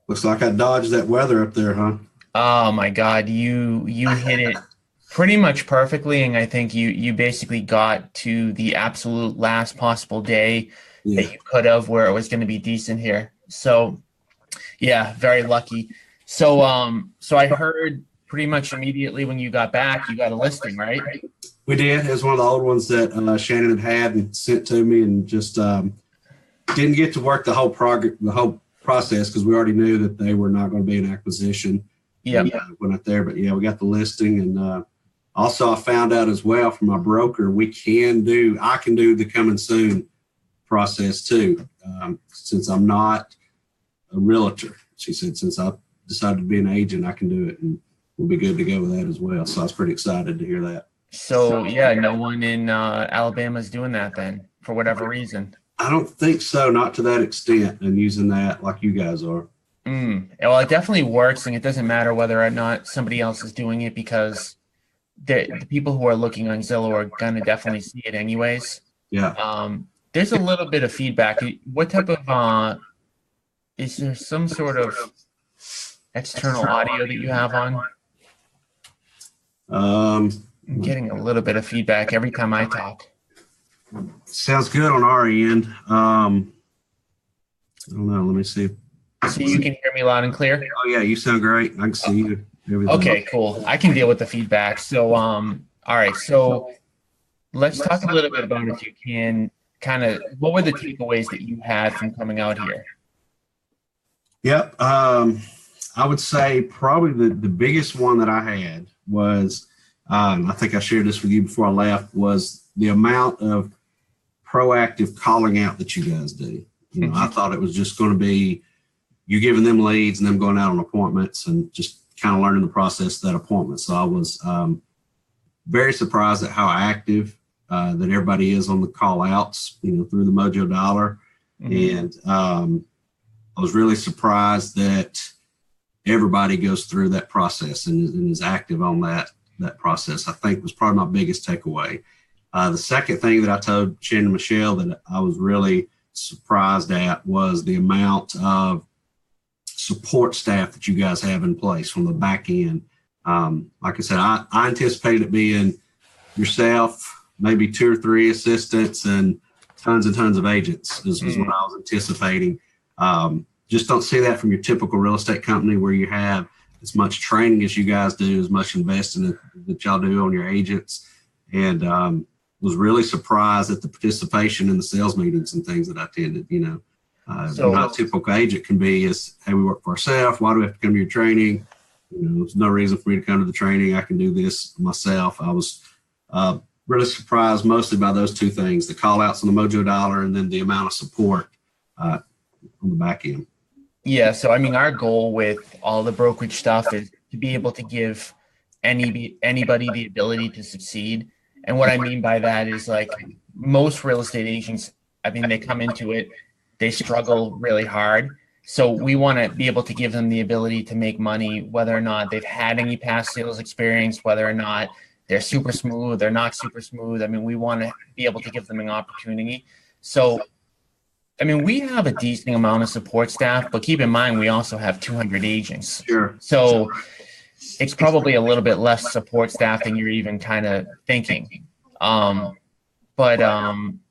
Looks like I dodged that weather up there, huh? Oh my God, you hit it pretty much perfectly, and I think you basically got to the absolute last possible day Yeah. that you could have where it was going to be decent here. So yeah, very lucky. So I heard pretty much immediately when you got back, you got a listing, right? We did. It was one of the old ones that Shannon had and sent to me, and just didn't get to work the whole process because we already knew that they were not going to be an acquisition. Yep. And went out there, but yeah, we got the listing, and also I found out as well from my broker I can do the coming soon process too, since I'm not a realtor. She said since I decided to be an agent, I can do it, and we'll be good to go with that as well. So I was pretty excited to hear that. So yeah, no one in Alabama is doing that then for whatever reason. I don't think so, not to that extent, and using that like you guys are. Well, it definitely works, and it doesn't matter whether or not somebody else is doing it because the people who are looking on Zillow are gonna definitely see it anyways. Yeah. There's a little bit of feedback. What type of is there some sort of external audio that you have on? I'm getting a little bit of feedback every time I talk. Sounds good on our end. I don't know. Let me see. So you can hear me loud and clear? Oh yeah, you sound great. I can see you. Everything. Okay, cool. I can deal with the feedback. So, all right. So let's talk a little bit about, if you can, kind of what were the takeaways that you had from coming out here? Yep. I would say probably the biggest one that I had was, I think I shared this with you before I left, was the amount of proactive calling out that you guys do. You know, I thought it was just going to be you giving them leads and them going out on appointments and just kind of learning the process of that appointment. So I was very surprised at how active that everybody is on the call outs, you know, through the Mojo Dollar. And I was really surprised that everybody goes through that process and is active on that process. I think was probably my biggest takeaway. The second thing that I told Shannon and Michelle that I was really surprised at was the amount of support staff that you guys have in place from the back end. Like I said, I anticipated it being yourself, maybe 2 or 3 assistants, and tons of agents is what I was anticipating. Just don't see that from your typical real estate company where you have as much training as you guys do, as much investing that y'all do on your agents. And was really surprised at the participation in the sales meetings and things that I attended. You know, how a typical agent can be is, hey, we work for ourselves. Why do we have to come to your training? You know, there's no reason for me to come to the training. I can do this myself. I was really surprised mostly by those 2 things, the call outs on the Mojo Dollar and then the amount of support on the back end. Yeah. So, I mean, our goal with all the brokerage stuff is to be able to give anybody the ability to succeed. And what I mean by that is, like, most real estate agents, I mean, they come into it, they struggle really hard. So we want to be able to give them the ability to make money, whether or not they've had any past sales experience, whether or not they're super smooth, they're not super smooth. I mean, we want to be able to give them an opportunity. So, I mean, we have a decent amount of support staff, but keep in mind, we also have 200 agents. Sure. So it's probably a little bit less support staff than you're even kind of thinking.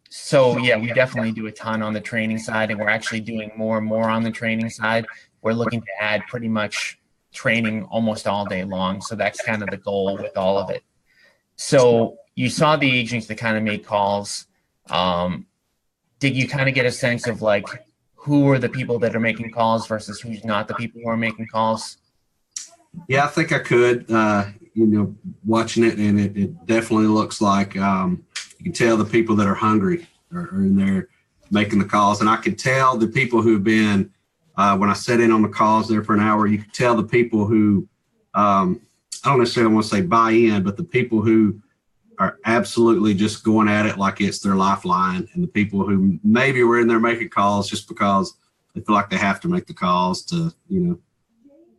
So yeah, we definitely do a ton on the training side, and we're actually doing more and more on the training side. We're looking to add pretty much training almost all day long. So that's kind of the goal with all of it. So you saw the agents that kind of make calls. Did you kind of get a sense of, like, who are the people that are making calls versus who's not the people who are making calls? Yeah, I think I could, you know, watching it, and it definitely looks like you can tell the people that are hungry are in there making the calls. And I could tell the people who've been, when I sat in on the calls there for an hour, you could tell the people who, I don't necessarily want to say buy in, but the people who are absolutely just going at it like it's their lifeline, and the people who maybe were in there making calls just because they feel like they have to make the calls to, you know,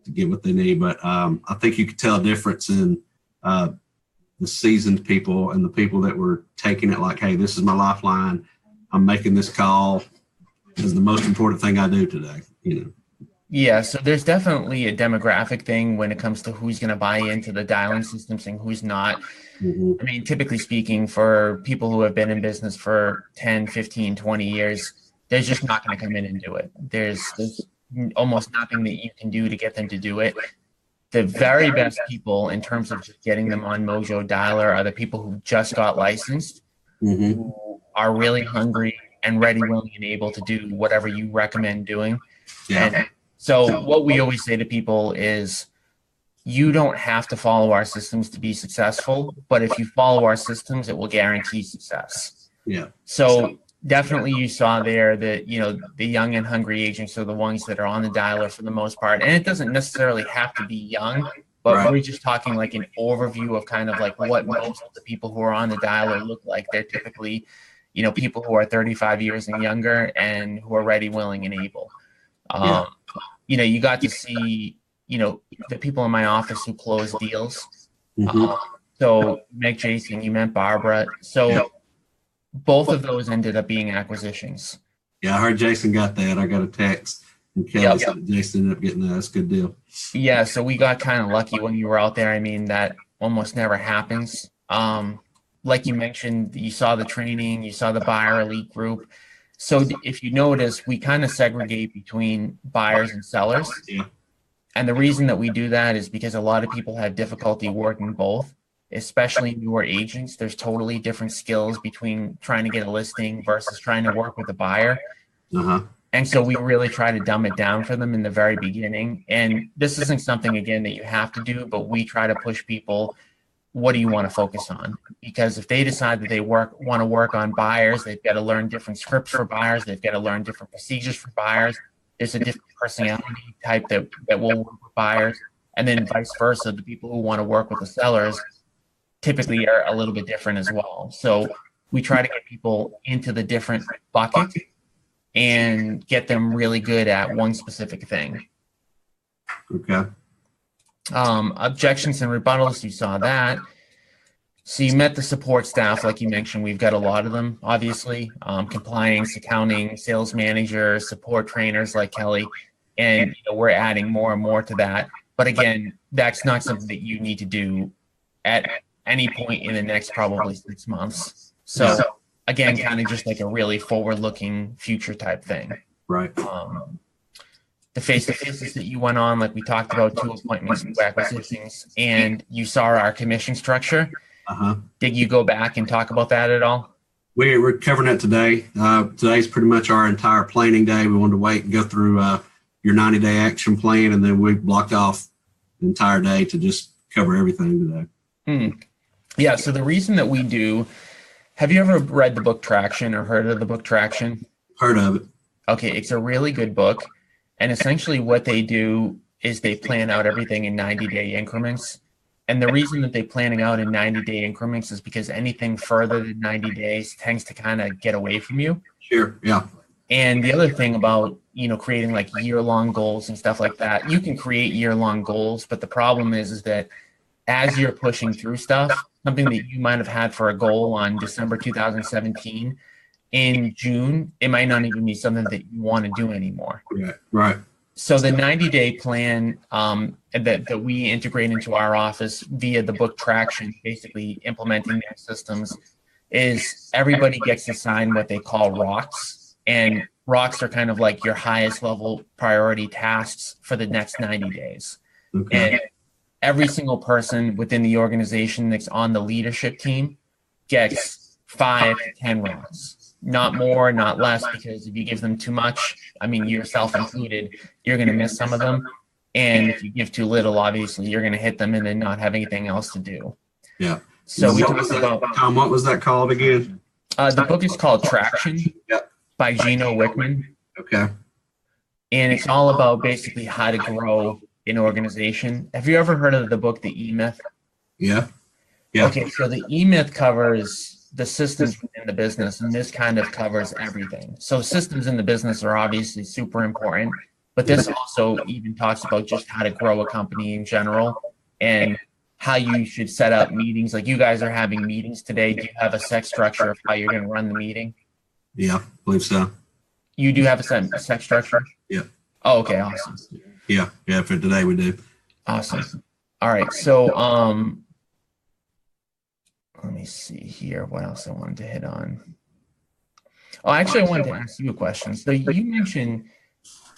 to get what they need. But I think you could tell a difference in the seasoned people and the people that were taking it like, hey, this is my lifeline. I'm making this call. This is the most important thing I do today, you know. Yeah, so there's definitely a demographic thing when it comes to who's going to buy into the dialing systems and who's not. Mhm. I mean, typically speaking, for people who have been in business for 10, 15, 20 years, they're just not going to come in and do it. There's almost nothing that you can do to get them to do it. The very best people in terms of just getting them on Mojo Dialer are the people who just got licensed, Mhm. who are really hungry and ready, willing, and able to do whatever you recommend doing. Yeah. And so what we always say to people is you don't have to follow our systems to be successful, but if you follow our systems, it will guarantee success. Yeah. So definitely you saw there that, the young and hungry agents are the ones that are on the dialer for the most part. And it doesn't necessarily have to be young, but Right. we're just talking like an overview of kind of like what most of the people who are on the dialer look like. They're typically, people who are 35 years and younger and who are ready, willing, and able. Yeah. You got to see, the people in my office who close deals. Mhm. So Meg Jason, you met Barbara. So both of those ended up being acquisitions. Yeah, I heard Jason got that. I got a text and Kelly said that Jason ended up getting that. That's a good deal. Yeah, so we got kind of lucky when you were out there. I mean, that almost never happens. Like you mentioned, you saw the training, you saw the buyer elite group. So if you notice, we kind of segregate between buyers and sellers. Yeah. And the reason that we do that is because a lot of people have difficulty working both, especially newer agents. There's totally different skills between trying to get a listing versus trying to work with a buyer. Uh-huh. And so we really try to dumb it down for them in the very beginning. And this isn't something, again, that you have to do, but we try to push people. What do you want to focus on? Because if they decide that they want to work on buyers, they've got to learn different scripts for buyers. They've got to learn different procedures for buyers. There's a different personality type that will work with buyers. And then vice versa, the people who want to work with the sellers typically are a little bit different as well. So we try to get people into the different buckets and get them really good at one specific thing. Okay. Objections and rebuttals, you saw that. So you met the support staff, like you mentioned. We've got a lot of them, obviously. Compliance, accounting, sales managers, support trainers like Kelly. And we're adding more and more to that. But again, that's not something that you need to do at any point in the next probably 6 months. So again, kind of just like a really forward-looking future type thing. Right. The face-to-faces that you went on, like we talked about, 2 appointments, 2 acquisitions, and you saw our commission structure. Uh-huh. Did you go back and talk about that at all? We're covering it today. Today's pretty much our entire planning day. We wanted to wait and go through your 90-day action plan, and then we blocked off the entire day to just cover everything today. Yeah, so the reason that we do, have you ever read the book Traction or heard of the book Traction? Heard of it. Okay, it's a really good book. And essentially what they do is they plan out everything in 90-day increments. And the reason that they planning out in 90-day increments is because anything further than 90 days tends to kind of get away from you. Sure, yeah. And the other thing about, creating like year-long goals and stuff like that, you can create year-long goals, but the problem is that as you're pushing through stuff, something that you might have had for a goal on December 2017, in June, it might not even be something that you want to do anymore. Right. So the 90-day plan that we integrate into our office via the book Traction, basically implementing their systems, is everybody gets assigned what they call rocks. And rocks are kind of like your highest level priority tasks for the next 90 days. Okay. And every single person within the organization that's on the leadership team gets 5 to 10 rocks. Not more, not less, because if you give them too much, I mean, yourself included, you're going to miss some of them. And if you give too little, obviously, you're going to hit them and then not have anything else to do. Yeah. So we talked about... Tom, what was that called again? The book is called Traction by Gino Wickman. Okay. And it's all about basically how to grow an organization. Have you ever heard of the book, The E-Myth? Yeah. Okay, so the E-Myth covers the systems within the business, and this kind of covers everything. So systems in the business are obviously super important, but this also even talks about just how to grow a company in general and how you should set up meetings. Like you guys are having meetings today. Do you have a set structure of how you're going to run the meeting? Yeah, I believe so. You do have a set structure? Yeah. Oh, okay, awesome. Yeah, for today we do. Awesome. All right. So let me see here. What else I wanted to hit on? Oh, actually, I wanted to ask you a question. So you mentioned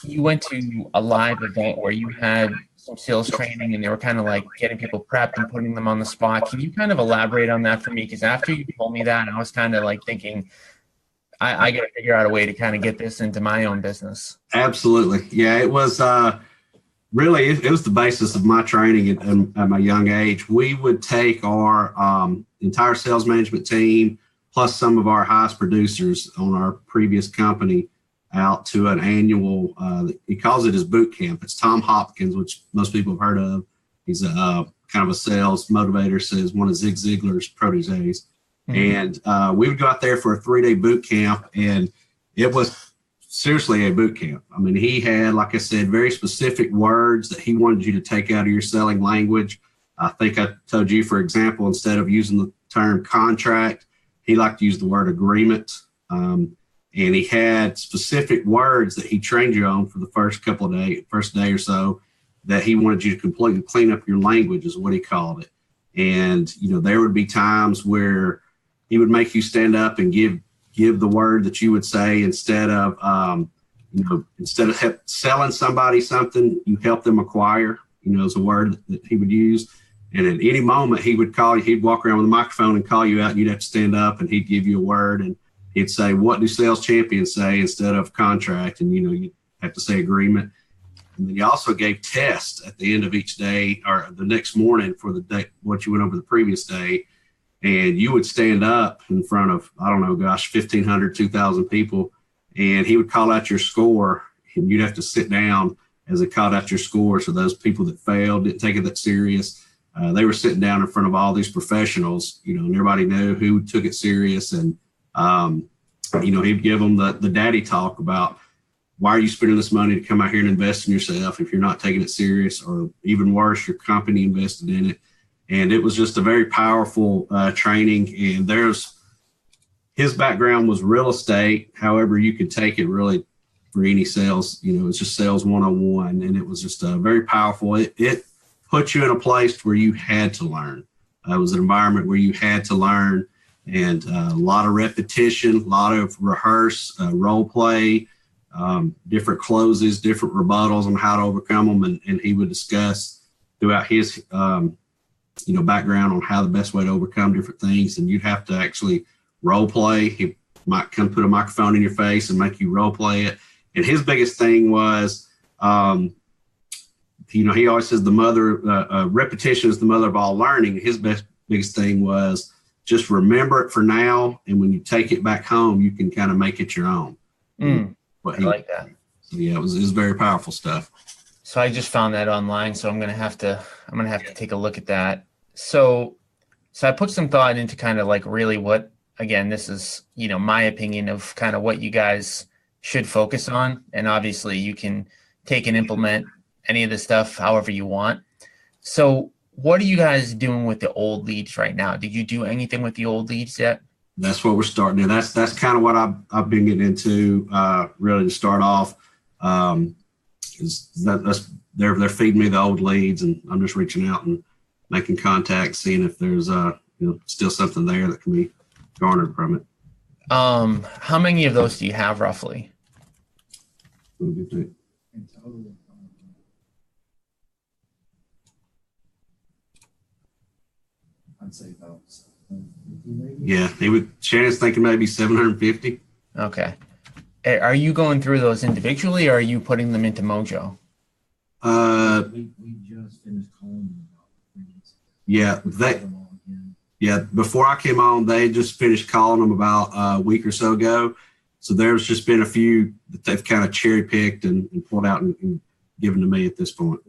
you went to a live event where you had some sales training and they were kind of like getting people prepped and putting them on the spot. Can you kind of elaborate on that for me? Because after you told me that, I was kind of like thinking, I got to figure out a way to kind of get this into my own business. Absolutely. Yeah, it was really, it was the basis of my training at my young age. We would take our entire sales management team, plus some of our highest producers on our previous company, out to an annual, he calls it his boot camp. It's Tom Hopkins, which most people have heard of. He's a kind of a sales motivator, says one of Zig Ziglar's proteges. Mm-hmm. And we would go out there for a 3-day boot camp, and it was seriously a boot camp. I mean, he had, like I said, very specific words that he wanted you to take out of your selling language. I think I told you, for example, instead of using the term contract, he liked to use the word agreement. And he had specific words that he trained you on for the first day or so, that he wanted you to completely clean up your language, is what he called it. And, there would be times where he would make you stand up and give the word that you would say instead of selling somebody something, you help them acquire, is a word that he would use. And at any moment he would call you, he'd walk around with a microphone and call you out, and you'd have to stand up, and he'd give you a word, and he'd say, what do sales champions say, instead of contract? And, you have to say agreement. And then he also gave tests at the end of each day, or the next morning, for the day, what you went over the previous day. And you would stand up in front of, 1,500, 2,000 people, and he would call out your score, and you'd have to sit down as he called out your score. So those people that failed, didn't take it that serious, they were sitting down in front of all these professionals, and everybody knew who took it serious. And, he'd give them the daddy talk about, why are you spending this money to come out here and invest in yourself if you're not taking it serious, or even worse, your company invested in it. And it was just a very powerful training. And his background was real estate. However, you could take it really for any sales, it's just sales 101. And it was just very powerful. It put you in a place where you had to learn. It was an environment where you had to learn, and a lot of repetition, a lot of rehearse, role play, different closes, different rebuttals on how to overcome them. And he would discuss throughout his background on how the best way to overcome different things. And you'd have to actually role play. He might come put a microphone in your face and make you role play it. And his biggest thing was, he always says repetition is the mother of all learning. His biggest thing was, just remember it for now. And when you take it back home, you can kind of make it your own. I like that. So yeah, it was very powerful stuff. So I just found that online. So I'm going to have to take a look at that. So I put some thought into kind of like really what, again, this is, my opinion of kind of what you guys should focus on. And obviously you can take and implement any of this stuff however you want. So what are you guys doing with the old leads right now? Did you do anything with the old leads yet? That's what we're starting to. That's kind of what I've been getting into, really, to start off. They're feeding me the old leads, and I'm just reaching out and making contacts, seeing if there's still something there that can be garnered from it. How many of those do you have roughly? I'd say about 750 maybe. Yeah, Shannon's thinking maybe 750. Okay. Are you going through those individually, or are you putting them into Mojo? We just finished calling them about 3 months. Yeah, before I came on, they just finished calling them about a week or so ago. So there's just been a few that they've kind of cherry picked and pulled out and given to me at this point.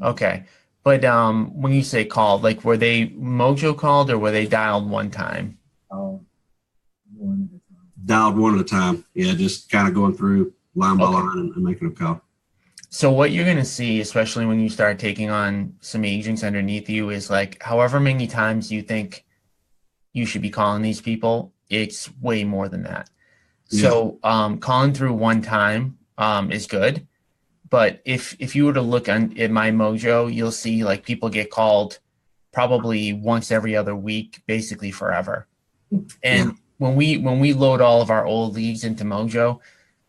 Okay. But when you say called, like, were they Mojo called, or were they dialed one time? One at a time. Dialed one at a time. Yeah, just kind of going through line by line and making a call. So what you're going to see, especially when you start taking on some agents underneath you, is like however many times you think you should be calling these people, it's way more than that. Yeah. So calling through one time is good. but if you were to look at my Mojo, you'll see like people get called probably once every other week, basically forever. And when we load all of our old leads into Mojo,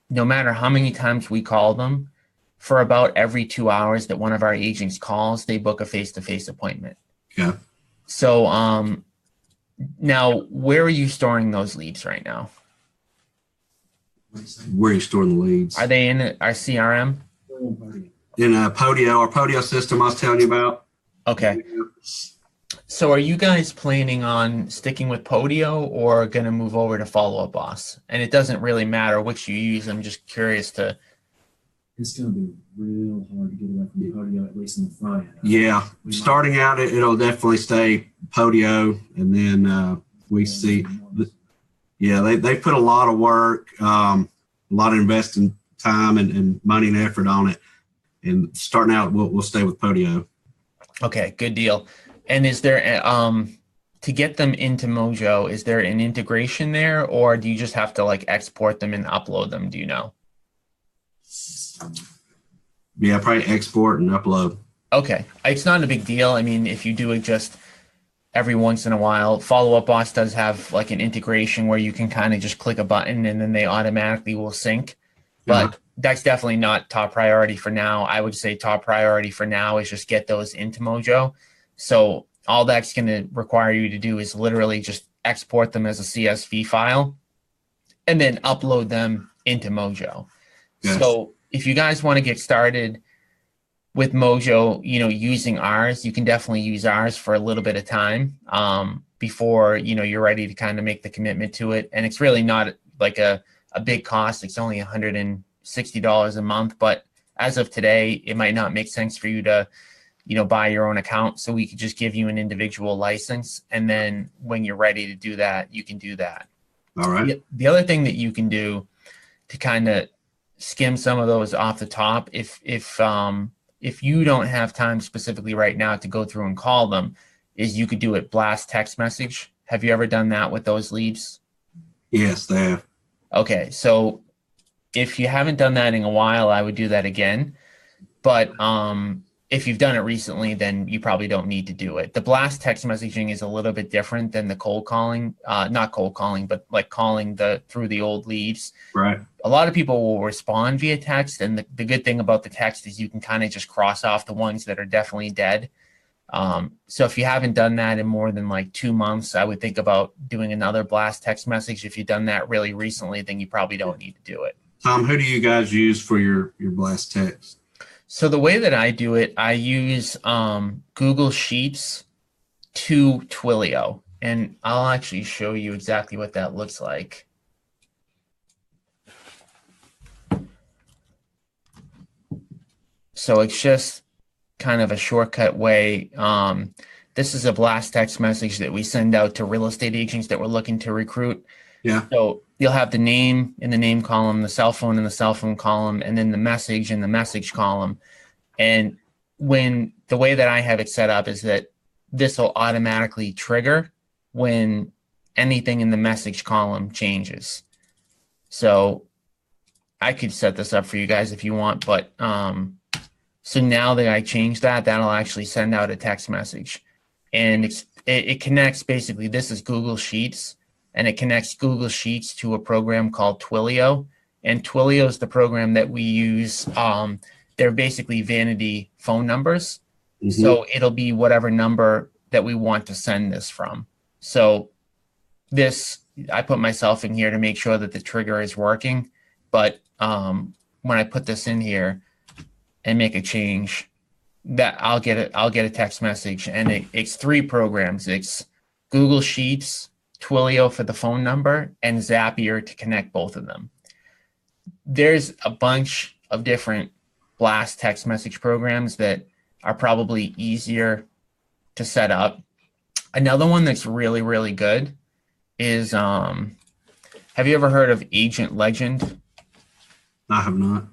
no matter how many times we call them, for about every 2 hours that one of our agents calls, they book a face-to-face appointment. Yeah. So now, where are you storing those leads right now? Where are you storing the leads? Are they in our CRM? In Podio, our Podio system I was telling you about. Okay. So are you guys planning on sticking with Podio or going to move over to Follow Up Boss? And it doesn't really matter which you use. I'm just curious to. It's going to be real hard to get away from Podio, at least in the front end. Yeah. Starting out, it'll definitely stay Podio. And then we see, they put a lot of work, a lot of investing time and money and effort on it. And starting out, we'll stay with Podio. Okay, good deal. And is there, to get them into Mojo, is there an integration there, or do you just have to like export them and upload them? Do you know? Yeah, probably export and upload. Okay, it's not a big deal. I mean, if you do it just every once in a while, Follow Up Boss does have like an integration where you can kind of just click a button and then they automatically will sync. But that's definitely not top priority for now. I would say top priority for now is just get those into Mojo. So all that's going to require you to do is literally just export them as a CSV file and then upload them into Mojo. Yes. So if you guys want to get started with Mojo, using ours, you can definitely use ours for a little bit of time before, you're ready to kind of make the commitment to it. And it's really not like a big cost. It's only $160 a month. But as of today, it might not make sense for you to buy your own account. So we could just give you an individual license. And then when you're ready to do that, you can do that. All right. The other thing that you can do to kind of skim some of those off the top, if you don't have time specifically right now to go through and call them, is you could do it blast text message. Have you ever done that with those leads? Yes, they have. Okay. So if you haven't done that in a while, I would do that again. But if you've done it recently, then you probably don't need to do it. The blast text messaging is a little bit different than the cold calling, not cold calling, but like calling through the old leads. Right. A lot of people will respond via text. And the good thing about the text is you can kind of just cross off the ones that are definitely dead. So if you haven't done that in more than like 2 months, I would think about doing another blast text message. If you've done that really recently, then you probably don't need to do it. Tom, who do you guys use for your blast text? So the way that I do it, I use Google Sheets to Twilio, and I'll actually show you exactly what that looks like. So it's just kind of a shortcut way. This is a blast text message that we send out to real estate agents that we're looking to recruit. Yeah. So you'll have the name in the name column, the cell phone in the cell phone column, and then the message in the message column. And when the way that I have it set up is that this will automatically trigger when anything in the message column changes. So I could set this up for you guys if you want, but so now that I changed that, that'll actually send out a text message. And it connects, basically, this is Google Sheets, and it connects Google Sheets to a program called Twilio. And Twilio is the program that we use. They're basically vanity phone numbers. Mm-hmm. So it'll be whatever number that we want to send this from. So this, I put myself in here to make sure that the trigger is working. But when I put this in here and make a change, that I'll get a text message, and it's 3 programs. It's Google Sheets, Twilio for the phone number, and Zapier to connect both of them. There's a bunch of different blast text message programs that are probably easier to set up. Another one that's really, really good is, have you ever heard of Agent Legend? I have not.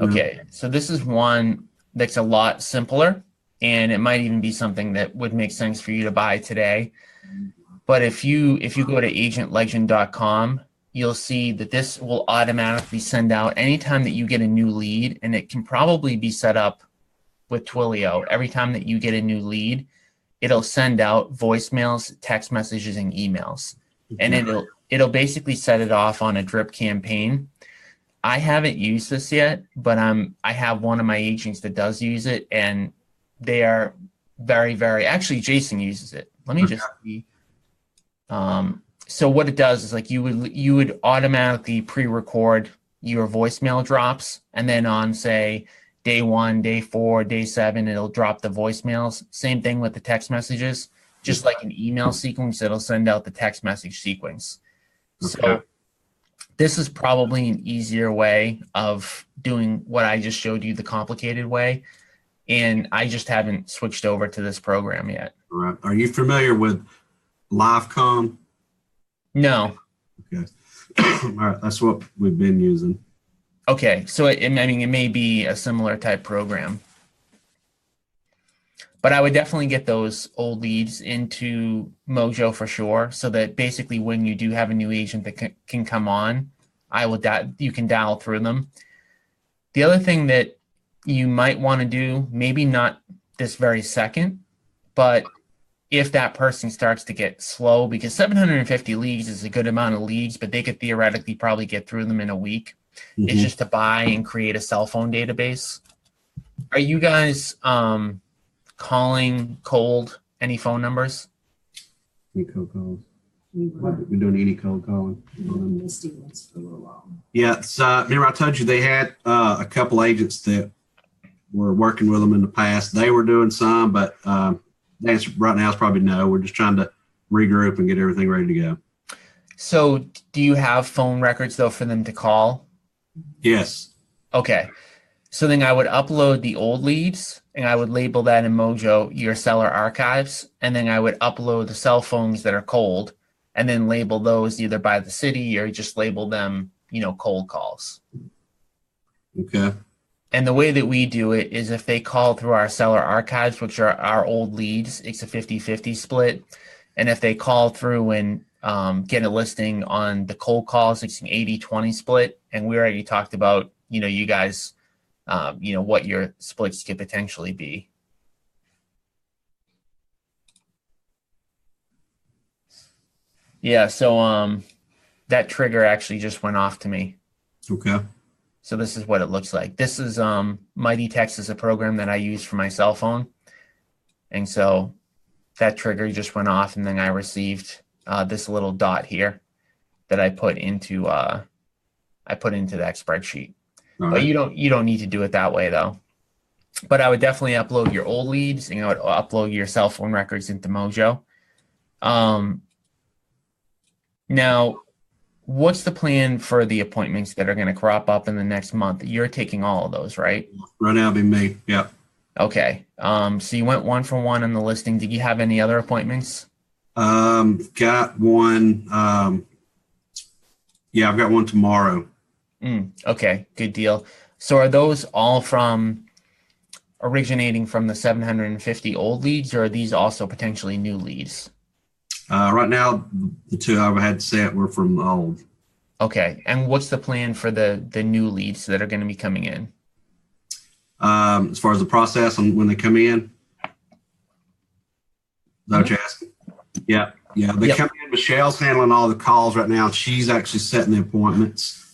Okay, so this is one that's a lot simpler, and it might even be something that would make sense for you to buy today. But if you go to agentlegend.com you'll see that this will automatically send out anytime that you get a new lead, and it can probably be set up with Twilio. Every time that you get a new lead, it'll send out voicemails, text messages, and emails. And it'll basically set it off on a drip campaign. I haven't used this yet, but I have one of my agents that does use it, and they are very, very, actually Jason uses it. Let me just see. So what it does is like you would automatically pre-record your voicemail drops, and then on say day 1, day 4, day 7, it'll drop the voicemails. Same thing with the text messages, just like an email sequence, it'll send out the text message sequence. Okay. So this is probably an easier way of doing what I just showed you, the complicated way. And I just haven't switched over to this program yet. All right. Are you familiar with LiveCom? No. Okay. All right. That's what we've been using. Okay. So it may be a similar type program. But I would definitely get those old leads into Mojo for sure, so that basically when you do have a new agent that can come on, you can dial through them. The other thing that you might want to do, maybe not this very second, but if that person starts to get slow, because 750 leads is a good amount of leads, but they could theoretically probably get through them in a week. Mm-hmm. It's just to buy and create a cell phone database. Are you guys calling cold any phone numbers? Any cold calls? We're doing any cold calling. Misty ones for a little while. Yeah. So remember I told you they had a couple agents that were working with them in the past. They were doing some, but the answer right now is probably no. We're just trying to regroup and get everything ready to go. So do you have phone records though for them to call? Yes. Okay. So then I would upload the old leads and I would label that in Mojo, your seller archives. And then I would upload the cell phones that are cold and then label those either by the city or just label them, cold calls. Okay. And the way that we do it is if they call through our seller archives, which are our old leads, it's a 50-50 split. And if they call through and get a listing on the cold calls, it's an 80-20 split. And we already talked about, you guys, what your splits could potentially be. Yeah, so that trigger actually just went off to me. Okay. So this is what it looks like. This is Mighty Text is a program that I use for my cell phone. And so that trigger just went off, and then I received this little dot here that I put into that spreadsheet. All But right. you don't need to do it that way though. But I would definitely upload your old leads and I would upload your cell phone records into Mojo. Now, what's the plan for the appointments that are going to crop up in the next month? You're taking all of those, right? Right now it'll be me. Yep. Okay. So you went 1 for 1 on the listing. Did you have any other appointments? Got one. Yeah, I've got one tomorrow. Okay, good deal. So are those all originating from the 750 old leads, or are these also potentially new leads? Right now, the two I've had set were from old. Okay, and what's the plan for the new leads that are going to be coming in? As far as the process and when they come in, is that what you're asking? Yeah, they come in. Michelle's handling all the calls right now. She's actually setting the appointments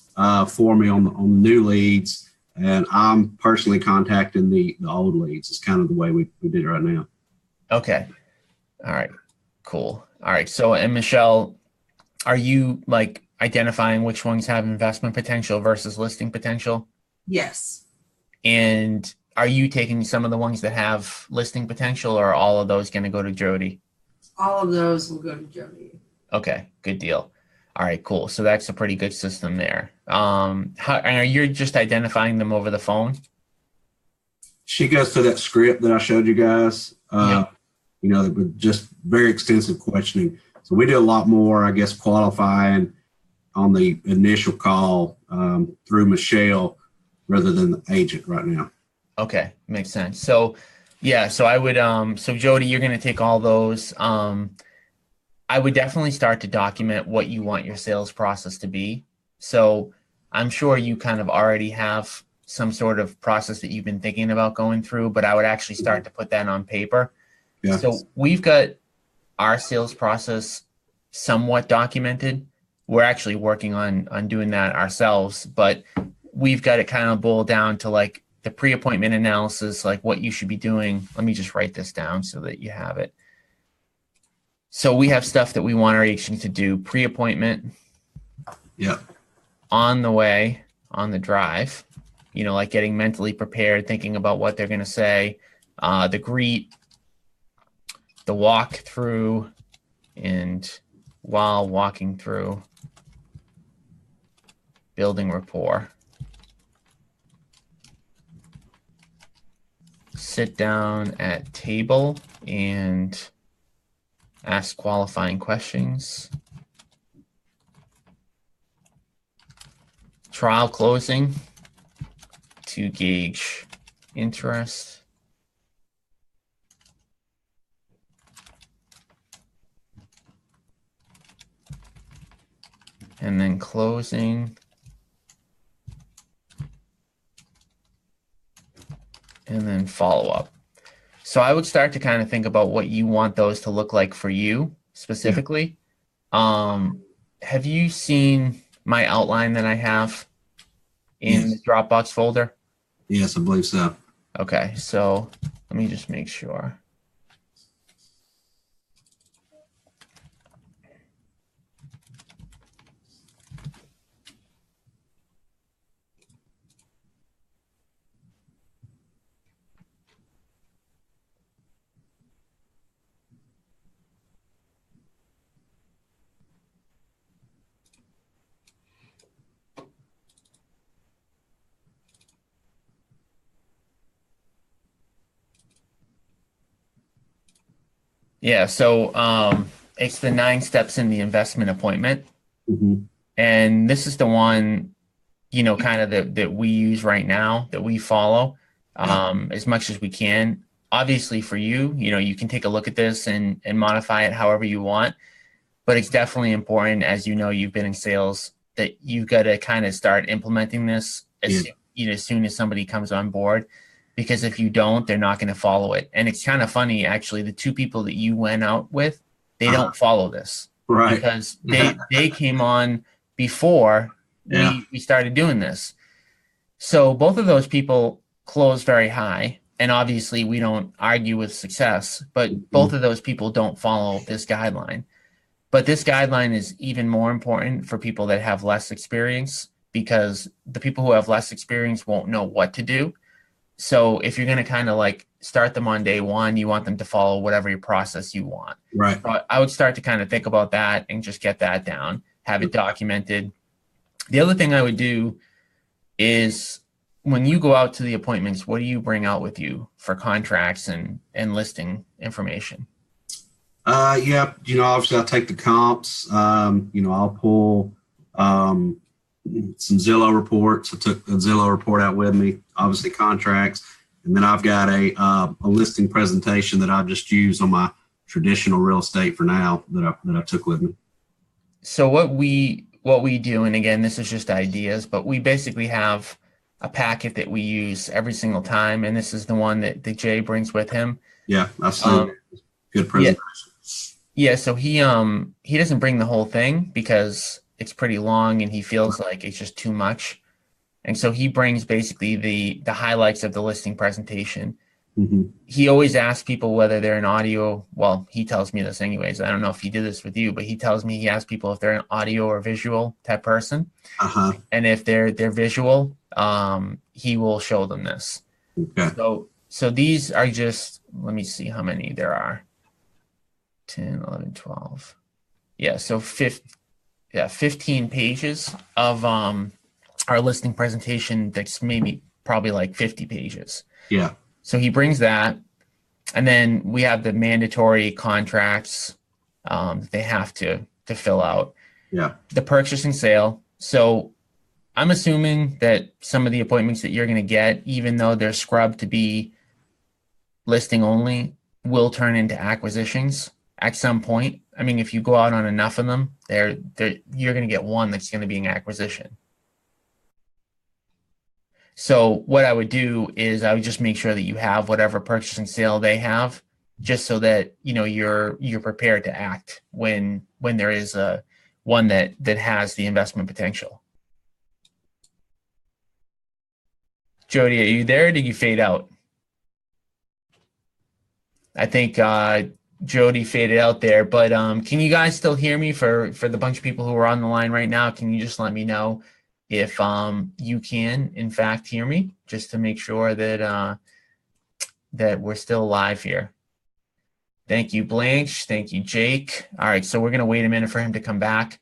for me on the new leads, and I'm personally contacting the old leads. It's kind of the way we did it right now. Okay, all right, cool. All right, so and Michelle, are you like identifying which ones have investment potential versus listing potential? Yes. And are you taking some of the ones that have listing potential, or are all of those going to go to Jody? All of those will go to Jody. Okay, good deal. All right, cool. So that's a pretty good system there. Are you just identifying them over the phone? She goes to that script that I showed you guys. With just very extensive questioning. So we do a lot more, I guess, qualifying on the initial call through Michelle rather than the agent right now. Okay, makes sense. So, yeah, so I would, so Jody, you're going to take all those. I would definitely start to document what you want your sales process to be. So I'm sure you kind of already have some sort of process that you've been thinking about going through, but I would actually start to put that on paper. Yeah. So we've got our sales process somewhat documented. We're actually working on doing that ourselves, but we've got it kind of boiled down to like the pre-appointment analysis, like what you should be doing. Let me just write this down so that you have it. So we have stuff that we want our agent to do pre-appointment, Yeah. on the way, on the drive, like getting mentally prepared, thinking about what they're going to say, the greet, the walk through, and while walking through, building rapport. Sit down at table and ask qualifying questions. Trial closing to gauge interest. And then closing. And then follow up. So I would start to kind of think about what you want those to look like for you specifically. Yeah. Have you seen my outline that I have in the Dropbox folder? Yes, I believe so. Okay, so let me just make sure. Yeah, so it's the 9 steps in the investment appointment. Mm-hmm. And this is the one, kind of that we use right now, that we follow as much as we can. Obviously for you, you can take a look at this and modify it however you want. But it's definitely important, as you've been in sales, that you've got to kind of start implementing this as soon as somebody comes on board. Because if you don't, they're not going to follow it. And it's kind of funny, actually, the 2 people that you went out with, they don't follow this. Right. Because they came on before we started doing this. So both of those people closed very high. And obviously, we don't argue with success. But both of those people don't follow this guideline. But this guideline is even more important for people that have less experience, because the people who have less experience won't know what to do. So if you're going to kind of like start them on day one, you want them to follow whatever your process you want. Right. So I would start to kind of think about that and just get that down, have it documented. The other thing I would do is, when you go out to the appointments, what do you bring out with you for contracts and listing information? Yeah, obviously I'll take the comps. I'll pull some Zillow reports. I took a Zillow report out with me, obviously contracts. And then I've got a listing presentation that I just use on my traditional real estate for now that I took with me. So what we do, and again, this is just ideas, but we basically have a packet that we use every single time. And this is the one that Jay brings with him. Yeah, I've seen good presentation. Yeah. So he doesn't bring the whole thing because it's pretty long and he feels like it's just too much. And so he brings basically the highlights of the listing presentation. Mm-hmm. He always asks people whether they're an audio. Well, he tells me this anyways. I don't know if he did this with you, but he tells me he asks people if they're an audio or visual type person. Uh-huh. And if they're visual, he will show them this. Okay. So these are just, let me see how many there are. 10, 11, 12. Yeah. So 15 pages of our listing presentation. That's probably like 50 pages. Yeah. So he brings that, and then we have the mandatory contracts they have to fill out. Yeah. The purchase and sale. So I'm assuming that some of the appointments that you're going to get, even though they're scrubbed to be listing only, will turn into acquisitions at some point. I mean, if you go out on enough of them, you're going to get one that's going to be an acquisition. So what I would do is I would just make sure that you have whatever purchase and sale they have, just so that you're prepared to act when there is a one that has the investment potential. Jody, are you there? Or did you fade out? I think Jody faded out there, but can you guys still hear me for the bunch of people who are on the line right now? Can you just let me know if you can in fact hear me, just to make sure that that we're still live here? Thank you, Blanche. Thank you, Jake. All right, so we're going to wait a minute for him to come back.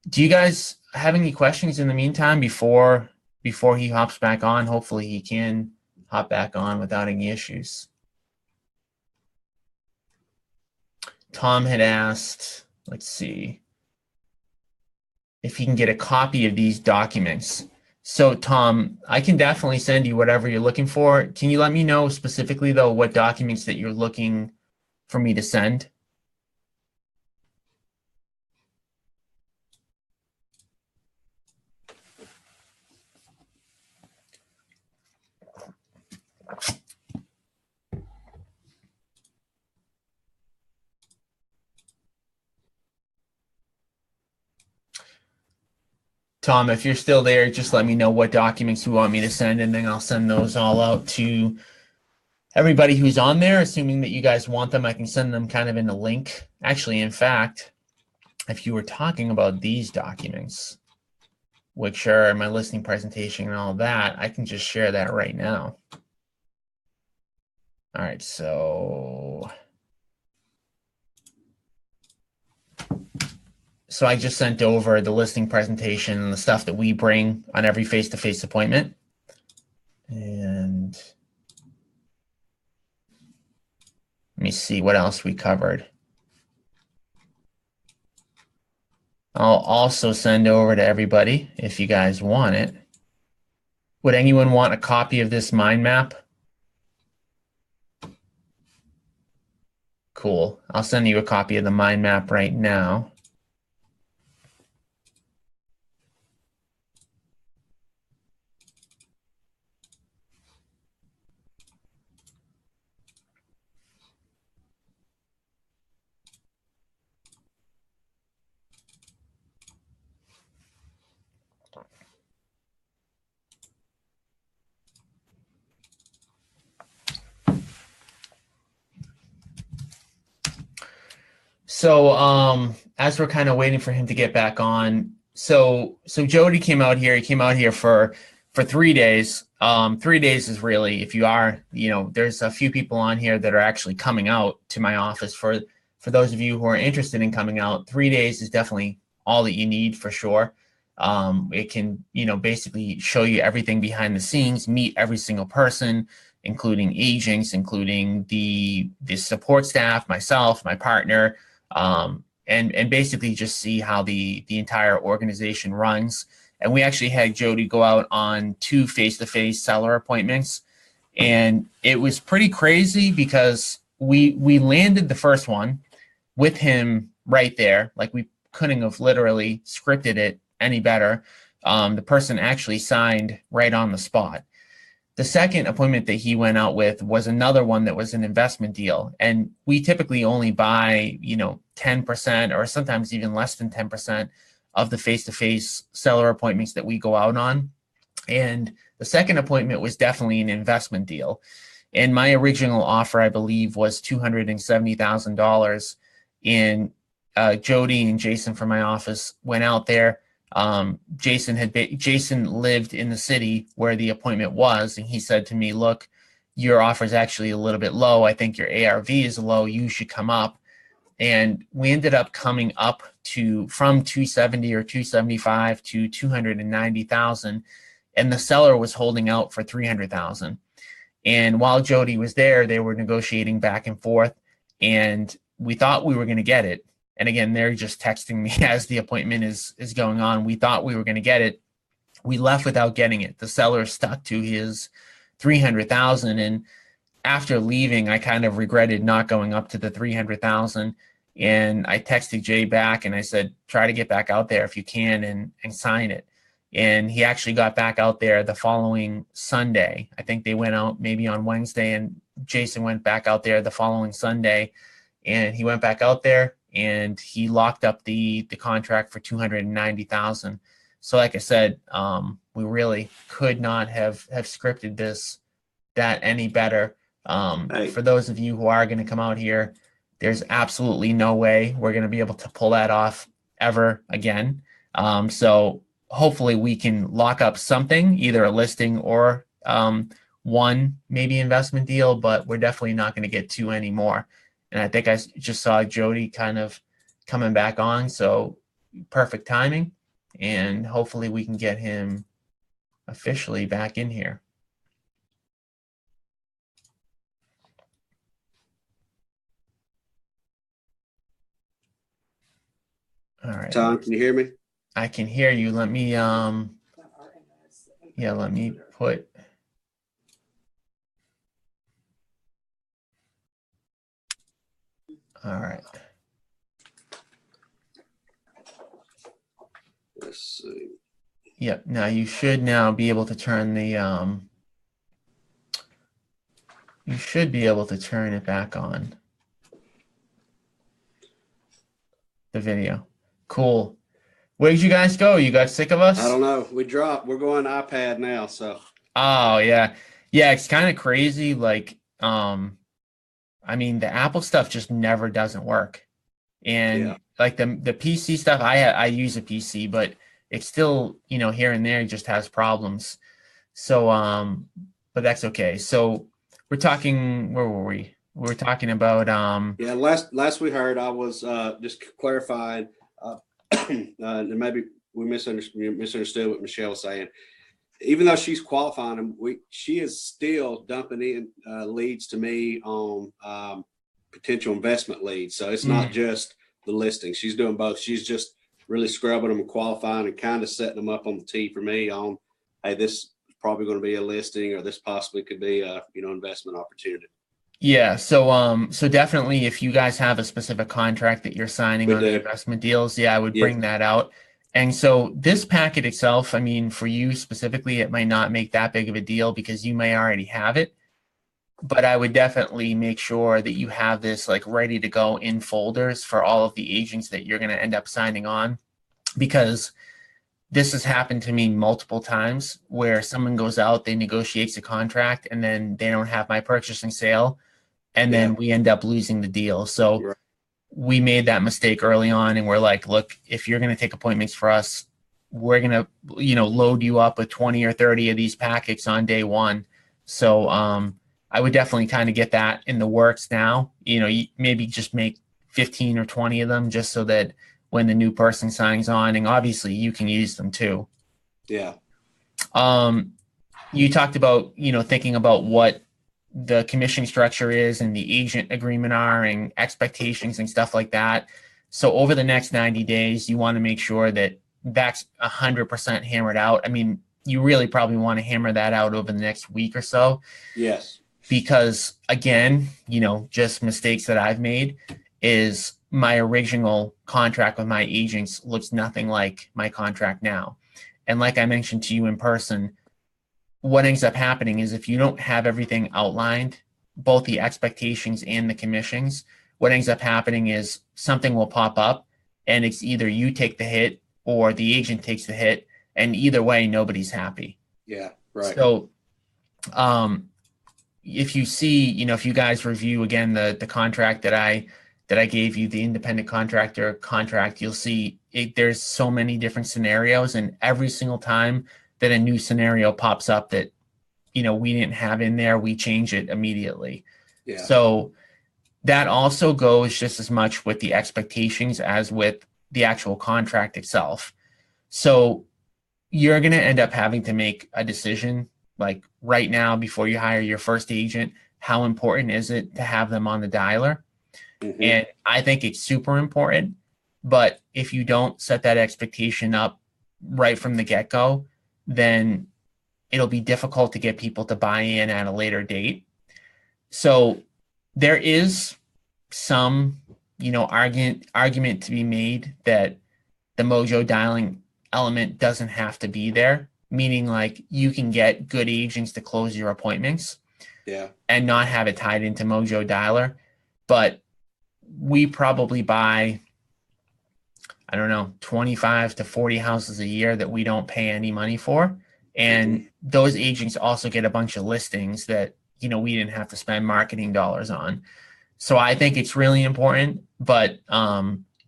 Do you guys have any questions in the meantime before he hops back on? Hopefully he can hop back on without any issues. Tom had asked, let's see, if he can get a copy of these documents. So Tom, I can definitely send you whatever you're looking for. Can you let me know specifically though what documents that you're looking for me to send? Tom, if you're still there, just let me know what documents you want me to send, and then I'll send those all out to everybody who's on there, assuming that you guys want them. I can send them kind of in a link. Actually, in fact, if you were talking about these documents, which are my listing presentation and all that, I can just share that right now. All right, so I just sent over the listing presentation and the stuff that we bring on every face-to-face appointment. And let me see what else we covered. I'll also send over to everybody if you guys want it. Would anyone want a copy of this mind map? Cool. I'll send you a copy of the mind map right now. So as we're kind of waiting for him to get back on, so Jody came out here. He came out here for 3 days. 3 days is really, if you are, there's a few people on here that are actually coming out to my office. For those of you who are interested in coming out, 3 days is definitely all that you need for sure. It can, basically show you everything behind the scenes, meet every single person, including agents, including the support staff, myself, my partner, and basically just see how the entire organization runs. And we actually had Jody go out on 2 face-to-face seller appointments, and it was pretty crazy because we landed the first one with him right there. Like, we couldn't have literally scripted it any better. The person actually signed right on the spot. The second appointment that he went out with was another one that was an investment deal. And we typically only buy, 10% or sometimes even less than 10% of the face-to-face seller appointments that we go out on. And the second appointment was definitely an investment deal. And my original offer, I believe, was $270,000. And Jody and Jason from my office went out there. Jason lived in the city where the appointment was, and he said to me, "Look, your offer is actually a little bit low. I think your ARV is low. You should come up." And we ended up coming up from 270 or 275 to 290,000, and the seller was holding out for 300,000. And while Jody was there, they were negotiating back and forth, and we thought we were going to get it. And again, they're just texting me as the appointment is going on. We thought we were going to get it. We left without getting it. The seller stuck to his 300,000. And after leaving, I kind of regretted not going up to the 300,000. And I texted Jay back and I said, try to get back out there if you can and sign it. And he actually got back out there the following Sunday. I think they went out maybe on Wednesday, and Jason went back out there the following Sunday, and he went back out there and he locked up the contract for $290,000. So like I said, we really could not have scripted that any better. For those of you who are going to come out here, there's absolutely no way we're going to be able to pull that off ever again. So hopefully we can lock up something, either a listing or one maybe investment deal, but we're definitely not going to get two anymore. And I think I just saw Jody kind of coming back on, so perfect timing. And hopefully we can get him officially back in here. All right. Tom, can you hear me? I can hear you. Let me let me put all right. Let's see. Yep. Now you should now be able to turn the you should be able to turn it back on. The video. Cool. Where did you guys go? You got sick of us? I don't know. We dropped. We're going iPad now, so. Oh yeah. Yeah, it's kind of crazy. Like, I mean, the Apple stuff just never doesn't work. And like the PC stuff, I use a PC, but it's still, here and there just has problems. So, but that's okay. So we're talking, where were we? We were talking about, last we heard, I was just clarifying, and maybe we misunderstood what Michelle was saying. Even though she's qualifying them, she is still dumping in leads to me on potential investment leads. So it's not just the listing. She's doing both. She's just really scrubbing them and qualifying and kind of setting them up on the tee for me on, hey, this is probably going to be a listing, or this possibly could be a investment opportunity. Yeah. So so definitely if you guys have a specific contract that you're signing on the investment deals, I would bring that out. And so this packet itself, I mean, for you specifically, it might not make that big of a deal because you may already have it. But I would definitely make sure that you have this like ready to go in folders for all of the agents that you're going to end up signing on, because this has happened to me multiple times where someone goes out, they negotiates a contract, and then they don't have my purchase and sale, and then we end up losing the deal. So we made that mistake early on, and we're like, look, if you're going to take appointments for us, we're going to, load you up with 20 or 30 of these packets on day one. So I would definitely kind of get that in the works now. You maybe just make 15 or 20 of them just so that when the new person signs on, and obviously you can use them too. Yeah. You talked about, thinking about what the commission structure is and the agent agreement are and expectations and stuff like that. So over the next 90 days, you want to make sure that that's 100% hammered out. I mean, you really probably want to hammer that out over the next week or so. Yes. Because again, just mistakes that I've made is my original contract with my agents looks nothing like my contract now. And like I mentioned to you in person, what ends up happening is if you don't have everything outlined, both the expectations and the commissions, what ends up happening is something will pop up and it's either you take the hit or the agent takes the hit. And either way, nobody's happy. Yeah, right. So if you see, if you guys review again the contract that I gave you, the independent contractor contract, you'll see there's so many different scenarios, and every single time that a new scenario pops up that, we didn't have in there, we change it immediately. Yeah. So that also goes just as much with the expectations as with the actual contract itself. So you're going to end up having to make a decision like right now before you hire your first agent. How important is it to have them on the dialer? Mm-hmm. And I think it's super important. But if you don't set that expectation up right from the get-go, then it'll be difficult to get people to buy in at a later date. So there is some, argument to be made that the mojo dialing element doesn't have to be there, meaning like you can get good agents to close your appointments and not have it tied into mojo dialer. But we probably buy, I don't know, 25 to 40 houses a year that we don't pay any money for. And those agents also get a bunch of listings that, we didn't have to spend marketing dollars on. So I think it's really important, but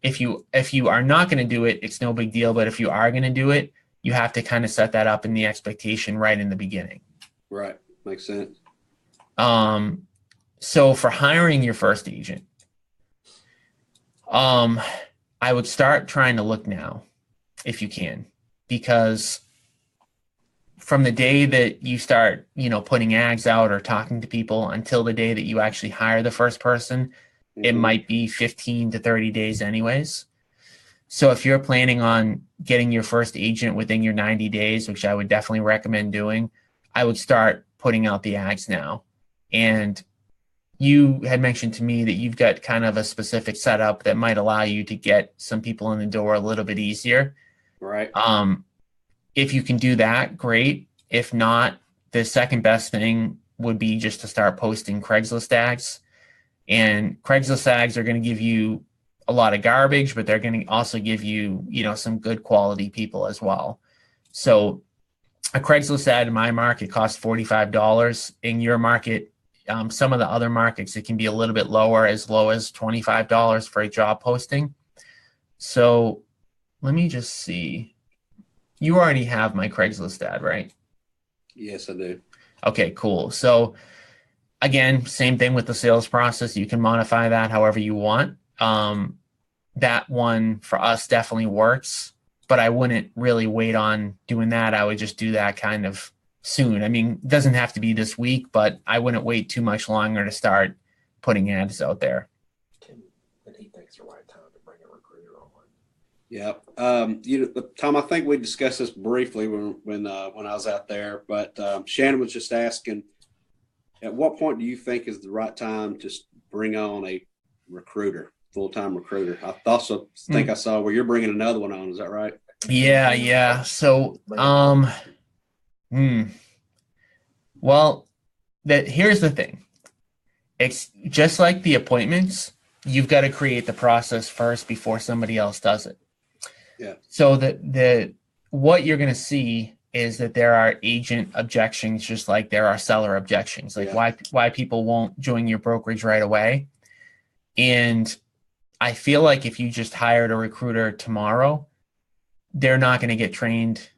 if you are not going to do it, it's no big deal. But if you are going to do it, you have to kind of set that up in the expectation right in the beginning. Right. Makes sense. So for hiring your first agent, I would start trying to look now if you can, because from the day that you start, putting ads out or talking to people until the day that you actually hire the first person, it might be 15 to 30 days anyways. So if you're planning on getting your first agent within your 90 days, which I would definitely recommend doing, I would start putting out the ads now. And you had mentioned to me that you've got kind of a specific setup that might allow you to get some people in the door a little bit easier. Right. If you can do that, great. If not, the second best thing would be just to start posting Craigslist ads. And Craigslist ads are going to give you a lot of garbage, but they're going to also give you, some good quality people as well. So a Craigslist ad in my market costs $45. In your market, some of the other markets, it can be a little bit lower, as low as $25 for a job posting. So let me just see. You already have my Craigslist ad, right? Yes, I do. Okay, cool. So again, same thing with the sales process. You can modify that however you want. That one for us definitely works, but I wouldn't really wait on doing that. I would just do that kind of soon. I mean, it doesn't have to be this week, but I wouldn't wait too much longer to start putting ads out there. When he thinks the right time to bring a recruiter on. Yeah. Tom, I think we discussed this briefly when I was out there, but Shannon was just asking, at what point do you think is the right time to bring on a recruiter, full-time recruiter? I also think I saw where you're bringing another one on. Is that right? Yeah. So, well, here's the thing. It's just like the appointments. You've got to create the process first before somebody else does it. Yeah. So what you're going to see is that there are agent objections, just like there are seller objections, like why people won't join your brokerage right away. And I feel like if you just hired a recruiter tomorrow, they're not going to get trained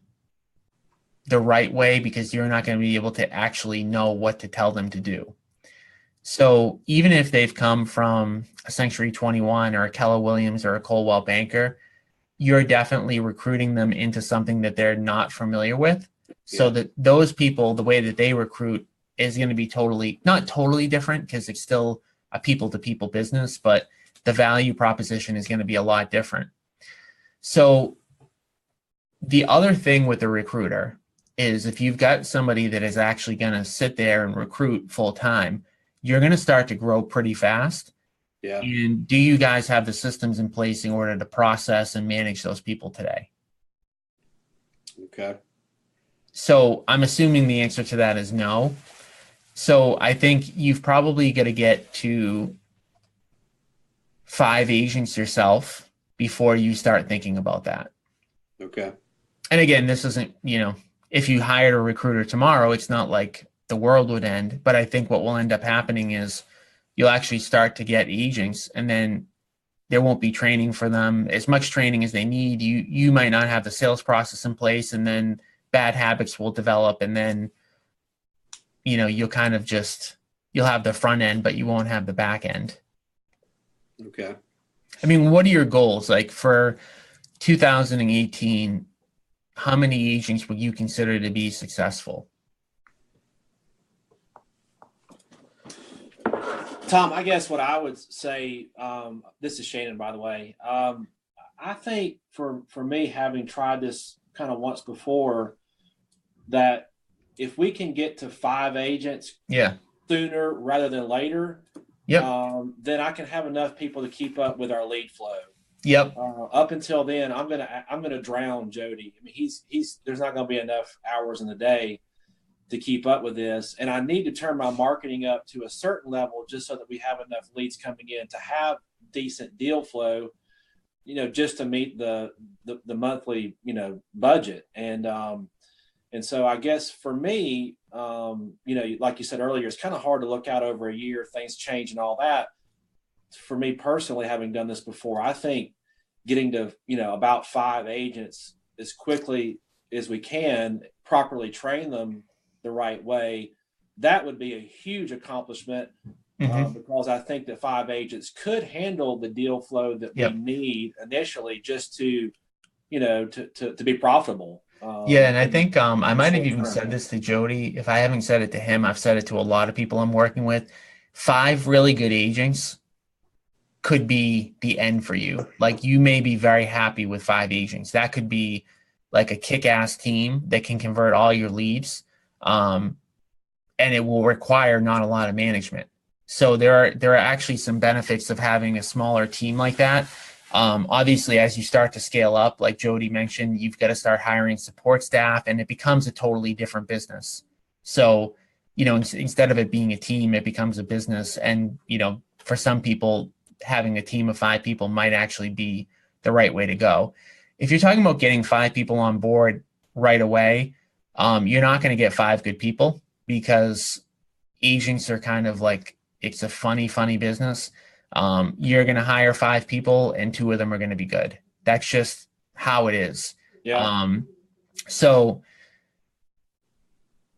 the right way because you're not going to be able to actually know what to tell them to do. So even if they've come from a Century 21 or a Keller Williams or a Coldwell Banker, you're definitely recruiting them into something that they're not familiar with. So that those people, the way that they recruit is going to be not totally different, because it's still a people-to-people business, but the value proposition is going to be a lot different. So the other thing with the recruiter is if you've got somebody that is actually going to sit there and recruit full-time, you're going to start to grow pretty fast. Yeah. And do you guys have the systems in place in order to process and manage those people today? Okay. So I'm assuming the answer to that is no. So I think you've probably got to get to 5 agents yourself before you start thinking about that. Okay. And again, this isn't, if you hired a recruiter tomorrow, it's not like the world would end. But I think what will end up happening is you'll actually start to get agents, and then there won't be training for them, as much training as they need. You might not have the sales process in place, and then bad habits will develop, and then you'll kind of you'll have the front end, but you won't have the back end. Okay. I mean, what are your goals? Like for 2018, how many agents would you consider to be successful? Tom, I guess what I would say, this is Shannon, by the way. I think for me, having tried this kind of once before, that if we can get to 5 agents sooner rather than later, Yep. then I can have enough people to keep up with our lead flow. Yep. Up until then, I'm gonna drown Jody. I mean, he's there's not gonna be enough hours in the day to keep up with this, and I need to turn my marketing up to a certain level just so that we have enough leads coming in to have decent deal flow, just to meet the monthly budget. And so I guess for me, like you said earlier, it's kind of hard to look out over a year, things change and all that. For me personally, having done this before, I think getting to, about 5 agents as quickly as we can, properly train them the right way, that would be a huge accomplishment. Because I think that 5 agents could handle the deal flow that we need initially just to be profitable. And I think I might have even said this to Jody. If I haven't said it to him, I've said it to a lot of people I'm working with. 5 really good agents could be the end for you. Like, you may be very happy with 5 agents. That could be like a kick-ass team that can convert all your leads. And it will require not a lot of management. So there are actually some benefits of having a smaller team like that. Obviously, as you start to scale up, like Jody mentioned, you've got to start hiring support staff, and it becomes a totally different business. So, instead of it being a team, it becomes a business. And, for some people, having a team of 5 people might actually be the right way to go. If you're talking about getting 5 people on board right away, you're not going to get 5 good people, because agents are kind of like, it's a funny business. You're going to hire 5 people and 2 of them are going to be good. That's just how it is. Yeah. So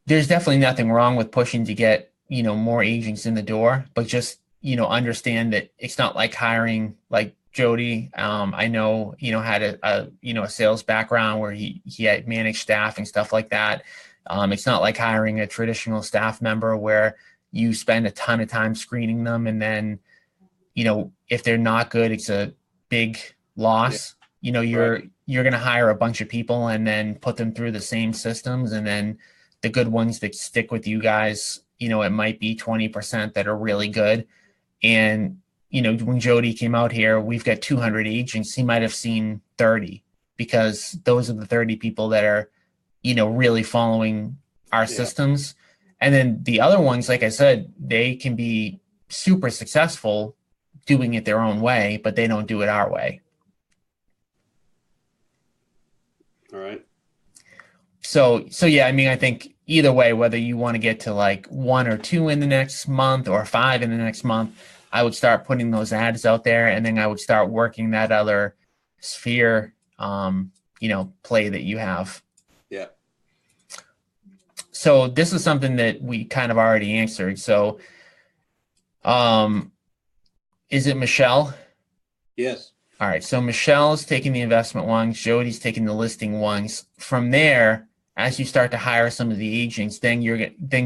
there's definitely nothing wrong with pushing to get, more agents in the door, but just, understand that it's not like hiring like Jody. I know, had a sales background where he had managed staff and stuff like that. It's not like hiring a traditional staff member where you spend a ton of time screening them, and then, if they're not good, it's a big loss. You're going to hire a bunch of people and then put them through the same systems, and then the good ones that stick with you guys, it might be 20% that are really good. And, when Jody came out here, we've got 200 agents. He might have seen 30, because those are the 30 people that are, really following our systems. And then the other ones, like I said, they can be super successful doing it their own way, but they don't do it our way. All right. So yeah, I think either way, whether you want to get to like 1 or 2 in the next month or 5 in the next month, I would start putting those ads out there, and then I would start working that other sphere, play that you have. Yeah. So this is something that we kind of already answered. So, is it Michelle? Yes. All right. So Michelle's taking the investment ones. Jody's taking the listing ones. From there, as you start to hire some of the agents, then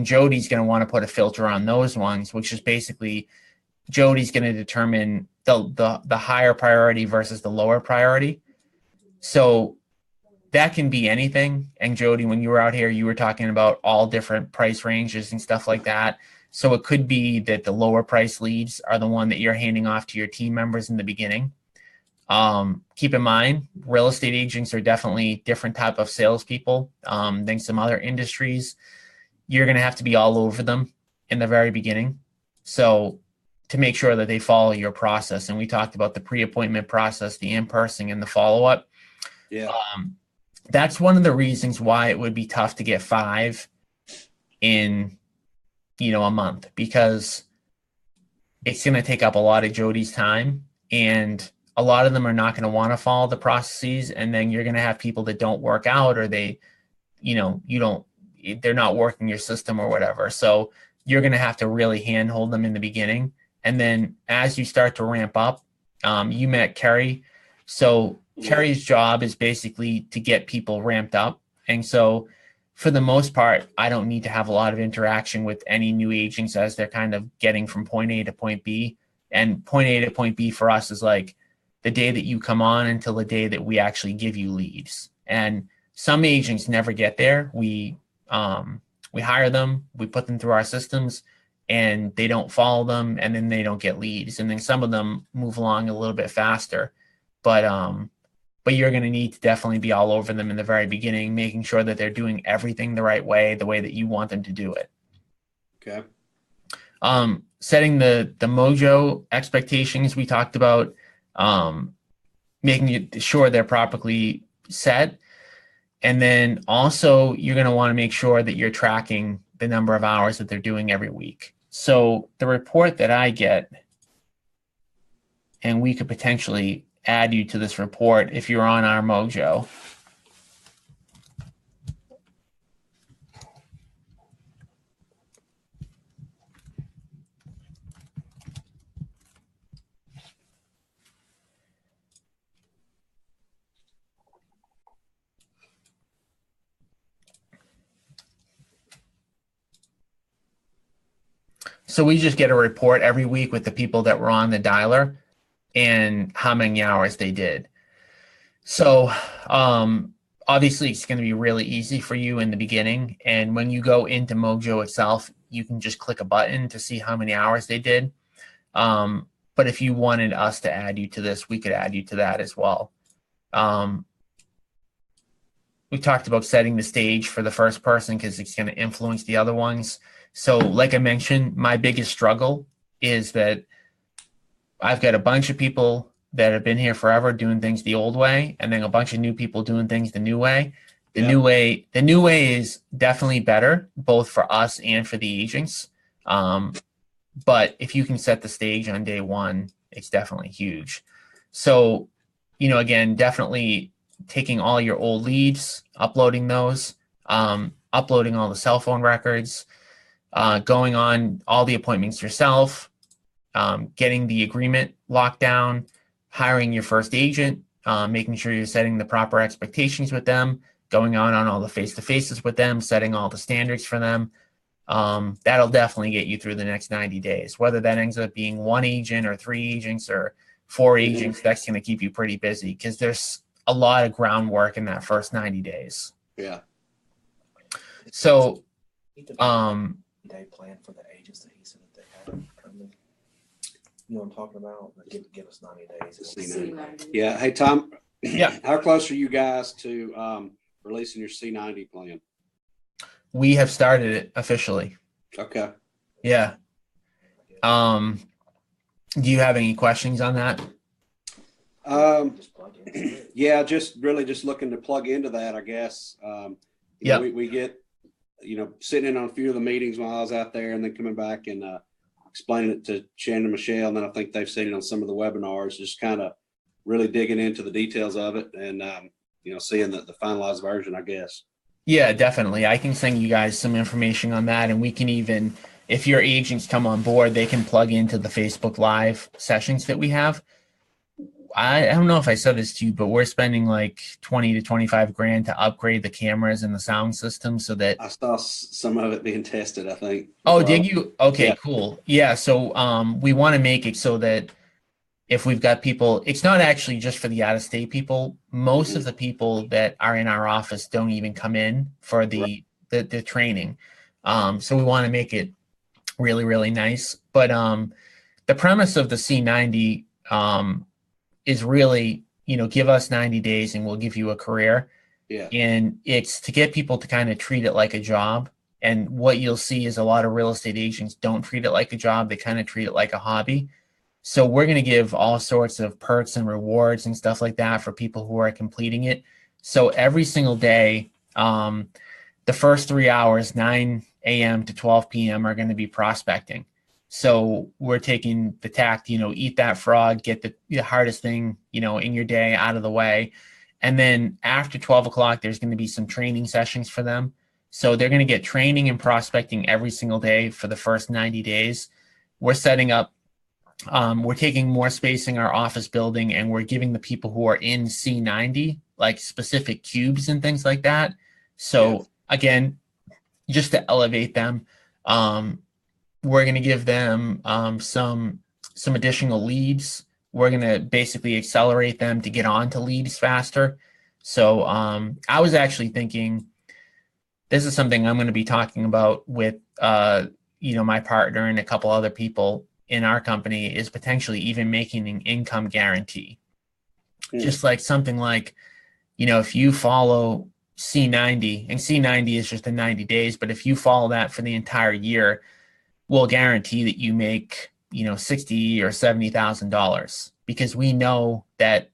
Jody's going to want to put a filter on those ones, which is basically Jody's going to determine the higher priority versus the lower priority. So that can be anything. And Jody, when you were out here, you were talking about all different price ranges and stuff like that. So it could be that the lower price leads are the one that you're handing off to your team members in the beginning. Keep in mind, real estate agents are definitely different type of salespeople than some other industries. You're going to have to be all over them in the very beginning. So to make sure that they follow your process. And we talked about the pre-appointment process, the in-person, and the follow-up. Yeah. That's one of the reasons why it would be tough to get 5 in, a month, because it's going to take up a lot of Jody's time, and a lot of them are not going to want to follow the processes. And then you're going to have people that don't work out, or they're not working your system or whatever. So you're going to have to really handhold them in the beginning. And then as you start to ramp up, you met Kerry. So Kerry's job is basically to get people ramped up. And so for the most part, I don't need to have a lot of interaction with any new agents as they're kind of getting from point A to point B. And point A to point B for us is like the day that you come on until the day that we actually give you leads. And some agents never get there. We hire them, we put them through our systems, and they don't follow them, and then they don't get leads. And then some of them move along a little bit faster. But you're going to need to definitely be all over them in the very beginning, making sure that they're doing everything the right way, the way that you want them to do it. Okay. Setting the mojo expectations we talked about, making sure they're properly set. And then also you're going to want to make sure that you're tracking the number of hours that they're doing every week. So the report that I get, and we could potentially add you to this report if you're on our mojo. So we just get a report every week with the people that were on the dialer and how many hours they did. So obviously it's going to be really easy for you in the beginning. And when you go into Mojo itself, you can just click a button to see how many hours they did. But if you wanted us to add you to this, we could add you to that as well. We talked about setting the stage for the first person because it's going to influence the other ones. So like I mentioned, my biggest struggle is that I've got a bunch of people that have been here forever doing things the old way, and then a bunch of new people doing things the new way. The new way is definitely better, both for us and for the agents. But if you can set the stage on day one, it's definitely huge. So, again, definitely taking all your old leads, uploading those, uploading all the cell phone records, going on all the appointments yourself, getting the agreement locked down, hiring your first agent, making sure you're setting the proper expectations with them, going on all the face-to-faces with them, setting all the standards for them. That'll definitely get you through the next 90 days. Whether that ends up being one agent or three agents or four agents, that's going to keep you pretty busy because there's a lot of groundwork in that first 90 days. Yeah. So, day plan for the agents that he said that they had coming. You know what I'm talking about? Give us 90 days. C90. Yeah. Hey, Tom. Yeah. How close are you guys to releasing your C90 plan? we have started it officially. Okay. Yeah. Do you have any questions on that? Yeah, just looking to plug into that, I guess. Yeah. We get, sitting in on a few of the meetings while I was out there and then coming back and explaining it to Shannon and Michelle. And then I think they've seen it on some of the webinars, just kind of really digging into the details of it and, seeing the finalized version, I guess. Yeah, definitely. I can send you guys some information on that. And we can even, if your agents come on board, they can plug into the Facebook Live sessions that we have. I don't know if I said this to you, but we're spending like 20 to 25 grand to upgrade the cameras and the sound system so that I saw some of it being tested, I think. Oh, did you? Okay, Yeah. Cool. Yeah. So we want to make it so that if we've got people, it's not actually just for the out-of-state people. Most of the people that are in our office don't even come in for the training. So we want to make it really, really nice. But the premise of the C90 is really, give us 90 days and we'll give you a career. Yeah. And it's to get people to kind of treat it like a job. And what you'll see is a lot of real estate agents don't treat it like a job. They kind of treat it like a hobby. So we're going to give all sorts of perks and rewards and stuff like that for people who are completing it. So every single day, the first 3 hours, 9 a.m. to 12 p.m. are going to be prospecting. So we're taking the tact, eat that frog, get the hardest thing, in your day out of the way. And then after 12 o'clock, there's going to be some training sessions for them. So they're going to get training and prospecting every single day for the first 90 days. We're setting up, we're taking more space in our office building and we're giving the people who are in C90, like specific cubes and things like that. So again, just to elevate them, we're going to give them some additional leads. We're going to basically accelerate them to get on to leads faster. So I was actually thinking this is something I'm going to be talking about with, my partner and a couple other people in our company is potentially even making an income guarantee. Just like something like, if you follow C90, and C90 is just the 90 days, but if you follow that for the entire year, we'll guarantee that you make, $60,000 or $70,000, because we know that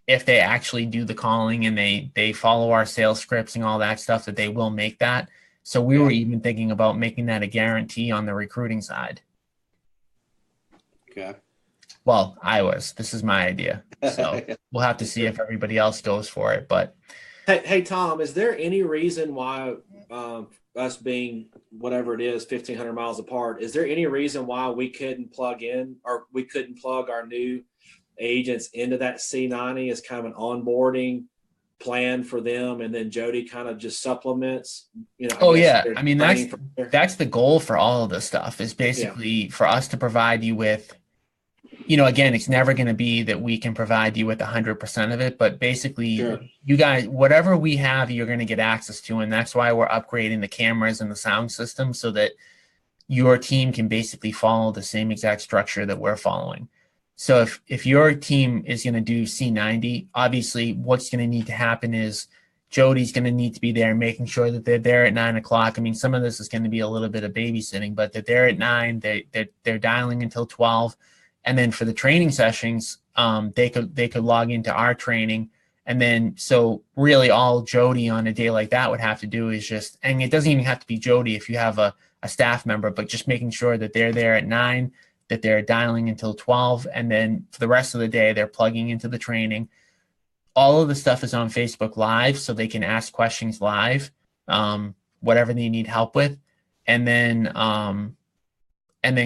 if they actually do the calling and they follow our sales scripts and all that stuff, that they will make that. So we were even thinking about making that a guarantee on the recruiting side. Okay. Well, this is my idea. So we'll have to see if everybody else goes for it. But hey, Tom, is there any reason why us being whatever it is, 1,500 miles apart, is there any reason why we couldn't plug our new agents into that C90 as kind of an onboarding plan for them, and then Jody kind of just supplements, I mean, that's the goal for all of this stuff, is basically for us to provide you with, again, it's never going to be that we can provide you with 100% of it, but basically you guys, whatever we have, you're going to get access to. And that's why we're upgrading the cameras and the sound system, so that your team can basically follow the same exact structure that we're following. So if your team is going to do C90, obviously what's going to need to happen is Jody's going to need to be there, making sure that they're there at 9 o'clock. I mean, some of this is going to be a little bit of babysitting, but that they're at 9, they're dialing until 12. And then for the training sessions, they could log into our training. And then, so really all Jody on a day like that would have to do is just, and it doesn't even have to be Jody if you have a staff member, but just making sure that they're there at 9, that they're dialing until 12. And then for the rest of the day, they're plugging into the training. All of the stuff is on Facebook Live, so they can ask questions live, whatever they need help with. And then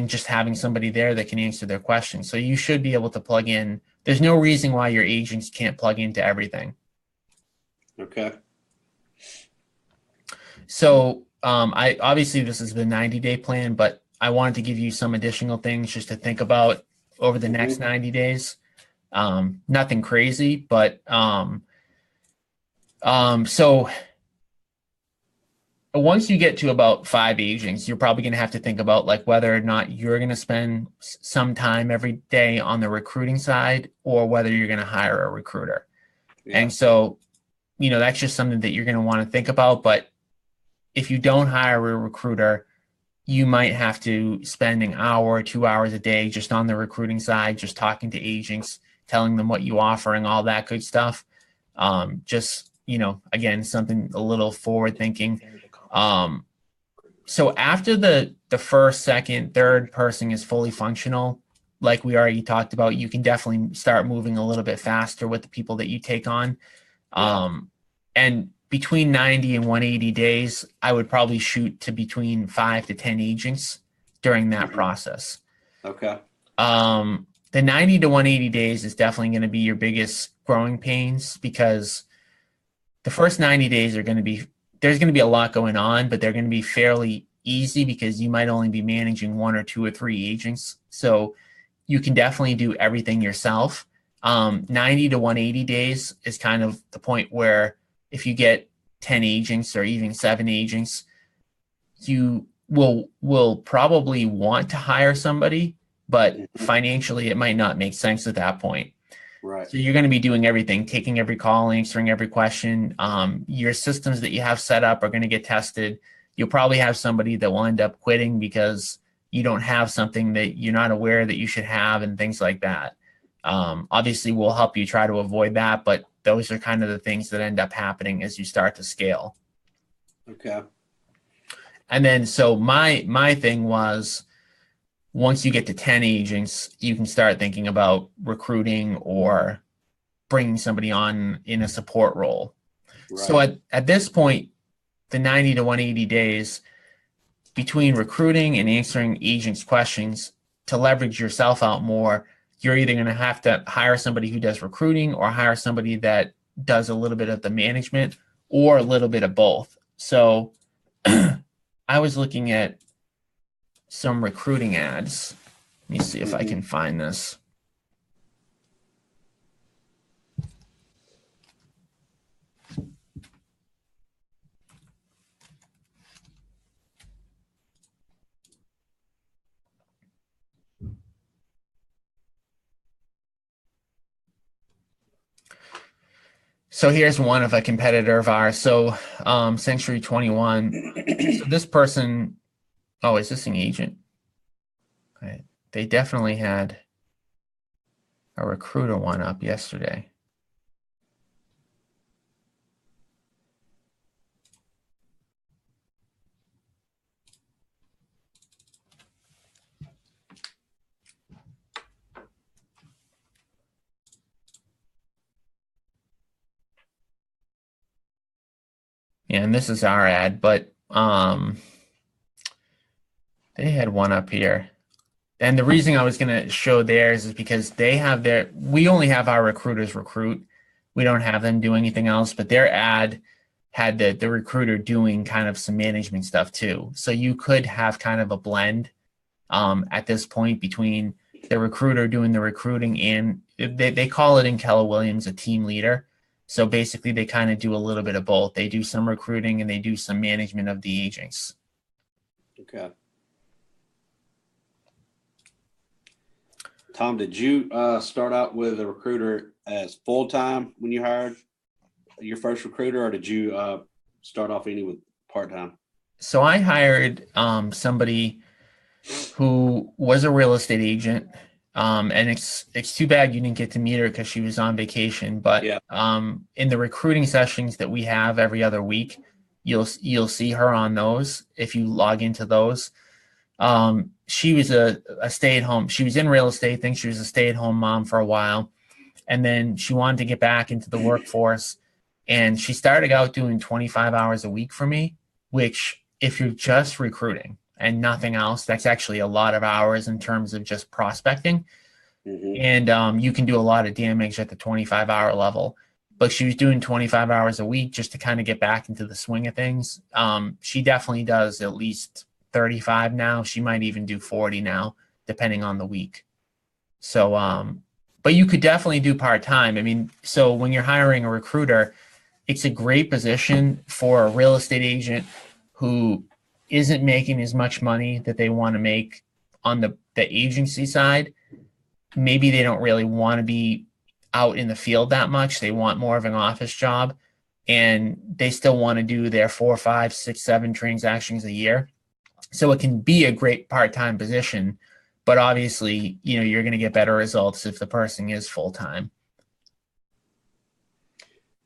just having somebody there that can answer their questions. So you should be able to plug in. There's no reason why your agents can't plug into everything. Okay. So I obviously this is the 90-day plan, but I wanted to give you some additional things just to think about over the next 90 days. Nothing crazy, but so once you get to about 5 agents, you're probably going to have to think about like whether or not you're going to spend some time every day on the recruiting side, or whether you're going to hire a recruiter. Yeah. And so, that's just something that you're going to want to think about. But if you don't hire a recruiter, you might have to spend an hour or 2 hours a day just on the recruiting side, just talking to agents, telling them what you offer and all that good stuff. Just, again, something a little forward thinking. So after the first, second, third person is fully functional, like we already talked about, you can definitely start moving a little bit faster with the people that you take on. And between 90 and 180 days, I would probably shoot to between 5 to 10 agents during that process. Okay. The 90 to 180 days is definitely going to be your biggest growing pains, because the first 90 days there's going to be a lot going on, but they're going to be fairly easy because you might only be managing 1 or 2 or 3 agents. So you can definitely do everything yourself. 90 to 180 days is kind of the point where if you get 10 agents or even 7 agents, you will probably want to hire somebody, but financially it might not make sense at that point. Right. So you're going to be doing everything, taking every call, answering every question. Your systems that you have set up are going to get tested. You'll probably have somebody that will end up quitting because you don't have something that you're not aware that you should have, and things like that. Obviously, we'll help you try to avoid that, but those are kind of the things that end up happening as you start to scale. Okay. And then, so my thing was, once you get to 10 agents, you can start thinking about recruiting or bringing somebody on in a support role. Right. So at this point, the 90 to 180 days between recruiting and answering agents' questions, to leverage yourself out more, you're either going to have to hire somebody who does recruiting or hire somebody that does a little bit of the management, or a little bit of both. So I was looking at some recruiting ads. Let me see if I can find this. So here's one of a competitor of ours. So Century 21. So this person, oh, is this an agent? Right. They definitely had a recruiter one up yesterday. Yeah, and this is our ad, but they had one up here. And the reason I was going to show theirs is because they have we only have our recruiters recruit. We don't have them do anything else, but their ad had the recruiter doing kind of some management stuff too. So you could have kind of a blend at this point between the recruiter doing the recruiting and they call it in Keller Williams a team leader. So basically they kind of do a little bit of both. They do some recruiting and they do some management of the agents. Okay. Tom, did you start out with a recruiter as full-time when you hired your first recruiter, or did you start off any with part-time? So I hired somebody who was a real estate agent. And it's too bad you didn't get to meet her because she was on vacation. But Yeah. In the recruiting sessions that we have every other week, you'll see her on those if you log into those. She was a stay-at-home. She was in real estate. I think she was a stay-at-home mom for a while, and then she wanted to get back into the workforce. And she started out doing 25 hours a week for me, which if you're just recruiting and nothing else, that's actually a lot of hours in terms of just prospecting. Mm-hmm. And you can do a lot of damage at the 25-hour level. But she was doing 25 hours a week just to kind of get back into the swing of things. She definitely does at least 35 now. She might even do 40 now, depending on the week. So, but you could definitely do part-time. I mean, so when you're hiring a recruiter, it's a great position for a real estate agent who isn't making as much money that they want to make on the agency side. Maybe they don't really want to be out in the field that much. They want more of an office job, and they still want to do their 4, 5, 6, 7 transactions a year. So it can be a great part-time position, but obviously, you're going to get better results if the person is full-time.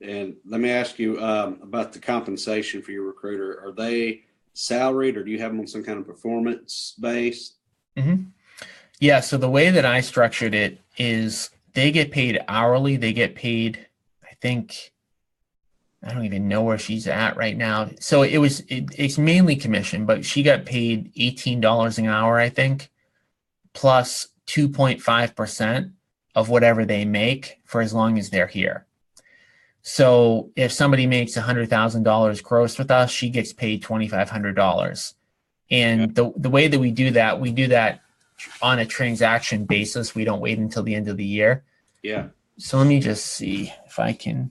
And let me ask you about the compensation for your recruiter. Are they salaried, or do you have them on some kind of performance base? Mm-hmm. Yeah. So the way that I structured it is they get paid hourly. They get paid, I think, I don't even know where she's at right now. So it's mainly commission, but she got paid $18 an hour, I think, plus 2.5% of whatever they make for as long as they're here. So if somebody makes $100,000 gross with us, she gets paid $2,500. And the way that we do that on a transaction basis. We don't wait until the end of the year. Yeah. So let me just see if I can.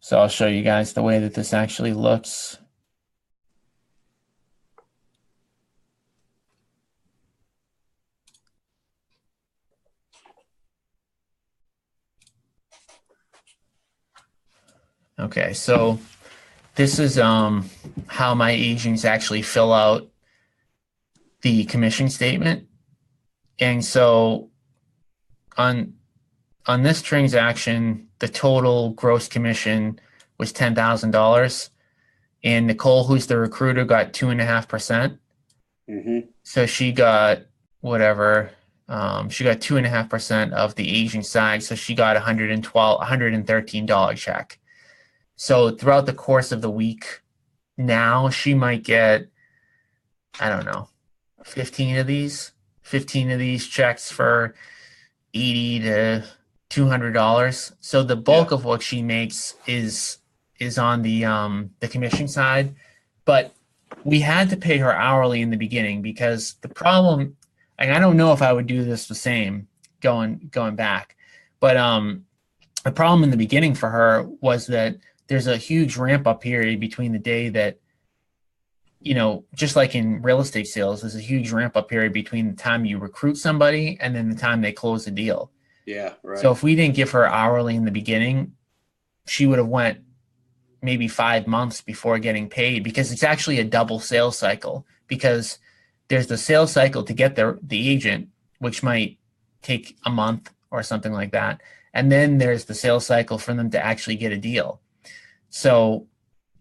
So I'll show you guys the way that this actually looks. Okay, so this is how my agents actually fill out the commission statement. And so on this transaction, the total gross commission was $10,000, and Nicole, who's the recruiter, got 2.5%. Mm-hmm. So she got whatever. She got 2.5% of the agent side, so she got $113 check. So throughout the course of the week, now she might get, I don't know, 15 of these checks for $80 to $200. So the bulk of what she makes is on the commission side, but we had to pay her hourly in the beginning because the problem, and I don't know if I would do this the same going back, but the problem in the beginning for her was that there's a huge ramp up period between the day that, just like in real estate sales, there's a huge ramp up period between the time you recruit somebody and then the time they close the deal. Yeah, right. So if we didn't give her hourly in the beginning, she would have went maybe 5 months before getting paid, because it's actually a double sales cycle, because there's the sales cycle to get the agent, which might take a month or something like that. And then there's the sales cycle for them to actually get a deal. So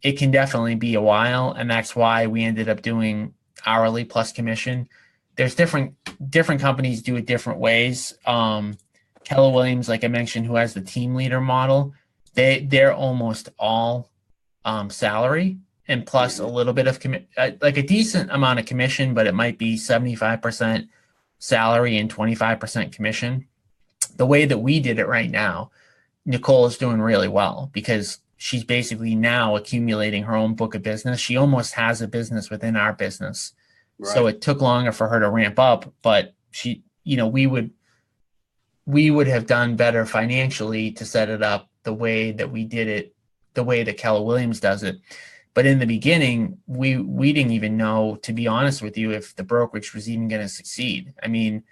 it can definitely be a while. And that's why we ended up doing hourly plus commission. There's different companies do it different ways. Keller Williams, like I mentioned, who has the team leader model, they're almost all salary and plus a little bit of like a decent amount of commission, but it might be 75% salary and 25% commission. The way that we did it right now, Nicole is doing really well because she's basically now accumulating her own book of business. She almost has a business within our business. Right. So it took longer for her to ramp up, but she, we would have done better financially to set it up the way that we did it, the way that Keller Williams does it. But in the beginning, we didn't even know, to be honest with you, if the brokerage was even going to succeed. I mean,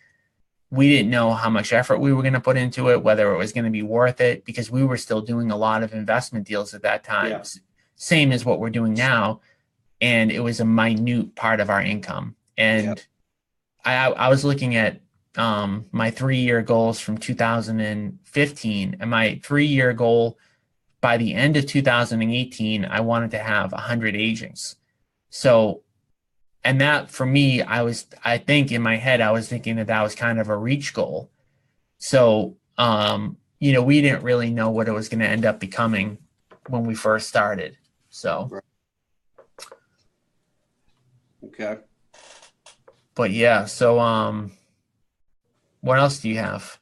we didn't know how much effort we were going to put into it, whether it was going to be worth it, because we were still doing a lot of investment deals at that time, yeah. Same as what we're doing now. And it was a minute part of our income. And yeah. I was looking at my 3-year goals from 2015, and my 3-year goal by the end of 2018, I wanted to have 100 agents. So, and that for me, I think in my head, I was thinking that was kind of a reach goal. So, we didn't really know what it was going to end up becoming when we first started. So, right. Okay. But yeah, so, what else do you have?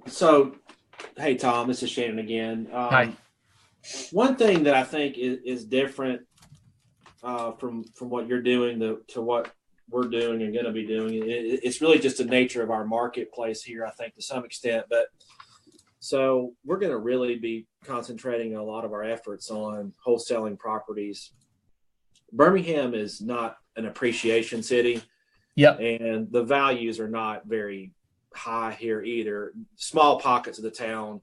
So, hey, Tom, this is Shannon again. Hi. One thing that I think is different from what you're doing to what we're doing and going to be doing, it's really just the nature of our marketplace here, I think, to some extent. But so we're going to really be concentrating a lot of our efforts on wholesaling properties. Birmingham is not an appreciation city. Yep. And the values are not very high here either. Small pockets of the town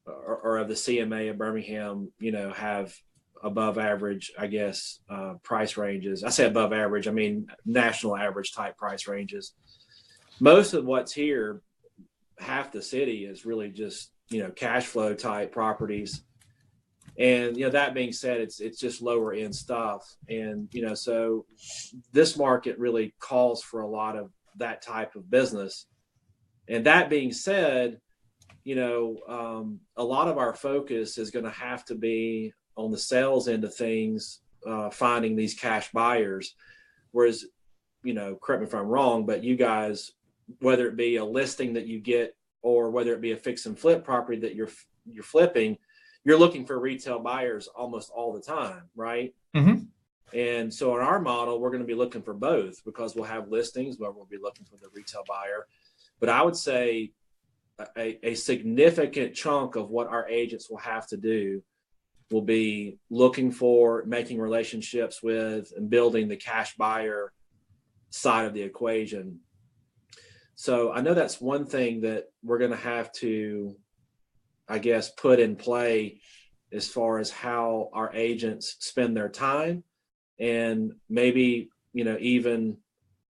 or of the CMA of Birmingham, have above average, I guess, price ranges. I say above average, I mean national average type price ranges. Most of what's here, half the city is really just, cash flow type properties. And, that being said, it's just lower end stuff. And, so this market really calls for a lot of that type of business. And that being said, a lot of our focus is going to have to be on the sales end of things, finding these cash buyers. Whereas, correct me if I'm wrong, but you guys, whether it be a listing that you get or whether it be a fix and flip property that you're flipping, you're looking for retail buyers almost all the time, right? Mm-hmm. And so in our model, we're going to be looking for both, because we'll have listings where we'll be looking for the retail buyer. But I would say a significant chunk of what our agents will have to do will be looking for, making relationships with, and building the cash buyer side of the equation. So I know that's one thing that we're going to have to, I guess, put in play as far as how our agents spend their time, and maybe, even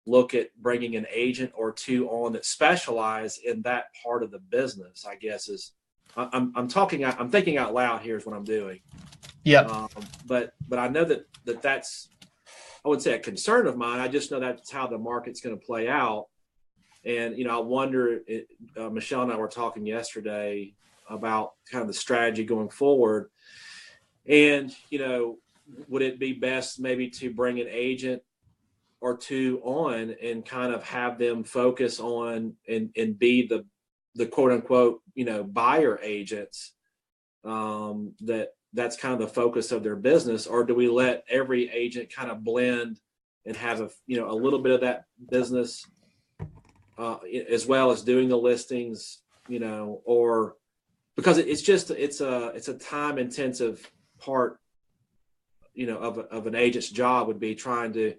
look at bringing an agent or two on that specialize in that part of the business, I guess is, I'm thinking out loud here is what I'm doing. Yeah. But I know that's, I wouldn't say a concern of mine. I just know that's how the market's going to play out. And, I wonder, Michelle and I were talking yesterday about kind of the strategy going forward. And, would it be best maybe to bring an agent or two on and kind of have them focus on and be the quote unquote, buyer agents, that's kind of the focus of their business, or do we let every agent kind of blend and have a little bit of that business as well as doing the listings, or because it's a time intensive part, of an agent's job would be trying to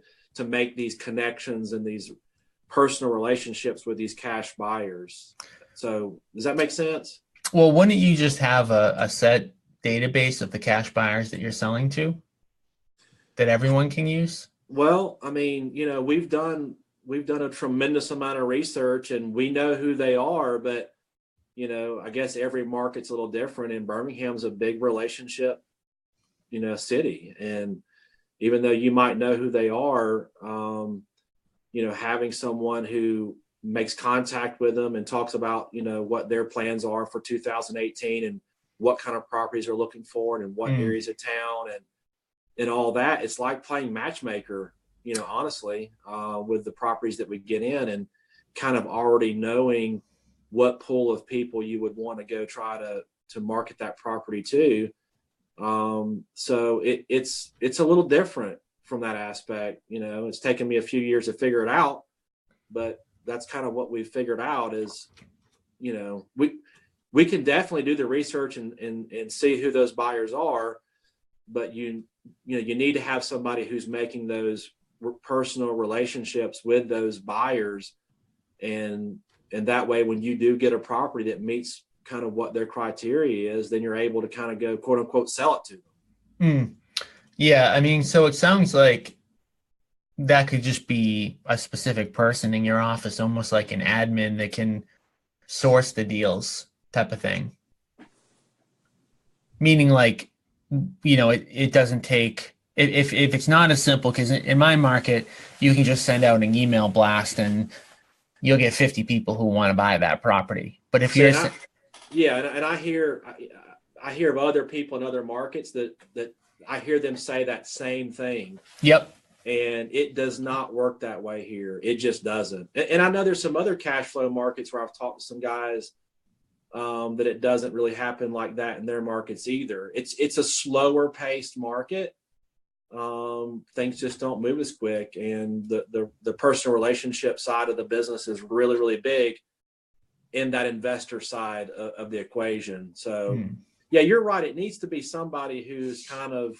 make these connections and these personal relationships with these cash buyers. So does that make sense? Well, wouldn't you just have a set database of the cash buyers that you're selling to that everyone can use? Well, I mean, we've done a tremendous amount of research and we know who they are, but I guess every market's a little different, and Birmingham's a big relationship, city. And even though you might know who they are, having someone who makes contact with them and talks about, what their plans are for 2018 and what kind of properties they're looking for and what areas of town and all that. It's like playing matchmaker, honestly, with the properties that we get in, and kind of already knowing what pool of people you would want to go try to market that property to. So it's a little different from that aspect. It's taken me a few years to figure it out, but that's kind of what we've figured out is, we can definitely do the research and see who those buyers are, but you need to have somebody who's making those personal relationships with those buyers. And that way, when you do get a property that meets kind of what their criteria is, then you're able to kind of go, quote unquote, sell it to them. Yeah. I mean, so it sounds like that could just be a specific person in your office, almost like an admin that can source the deals type of thing. Meaning like, it doesn't take, if it's not as simple, because in my market, you can just send out an email blast and you'll get 50 people who want to buy that property. But if you're... and I hear of other people in other markets that I hear them say that same thing. Yep. And it does not work that way here. It just doesn't. And I know there's some other cash flow markets where I've talked to some guys that it doesn't really happen like that in their markets either. It's a slower paced market. Things just don't move as quick, and the personal relationship side of the business is really, really big in that investor side of the equation. So yeah, you're right. It needs to be somebody who's kind of,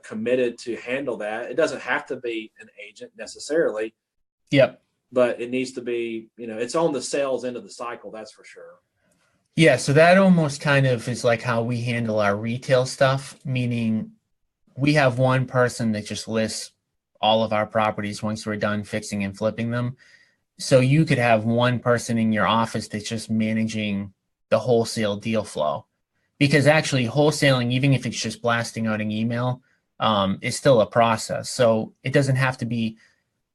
committed to handle that. It doesn't have to be an agent necessarily. Yep. But it needs to be, it's on the sales end of the cycle. That's for sure. Yeah. So that almost kind of is like how we handle our retail stuff, meaning we have one person that just lists all of our properties once we're done fixing and flipping them. So you could have one person in your office that's just managing the wholesale deal flow. Because actually wholesaling, even if it's just blasting out an email, is still a process. So it doesn't have to be,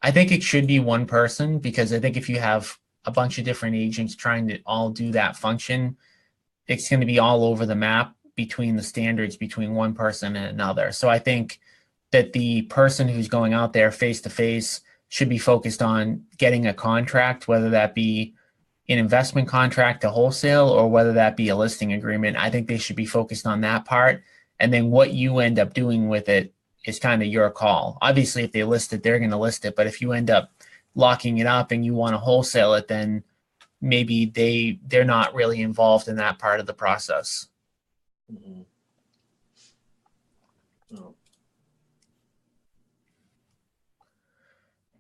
I think it should be one person, because I think if you have a bunch of different agents trying to all do that function, it's going to be all over the map between the standards between one person and another. So I think that the person who's going out there face to face should be focused on getting a contract, whether that be an investment contract to wholesale or whether that be a listing agreement. I think they should be focused on that part. And then what you end up doing with it is kind of your call. Obviously, if they list it, they're going to list it. But if you end up locking it up and you want to wholesale it, then maybe they're not really involved in that part of the process. Mm-hmm. Oh.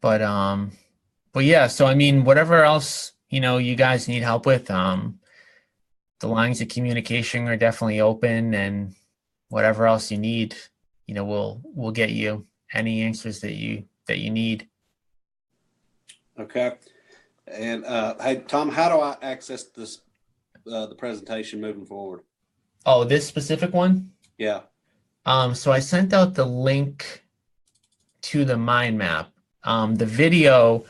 But yeah, so I mean, whatever else, you guys need help with, the lines of communication are definitely open, and whatever else you need, we'll get you any answers that you need. Okay. And hey, Tom, how do I access this, the presentation moving forward? Oh, this specific one? Yeah. So I sent out the link to the mind map. The video,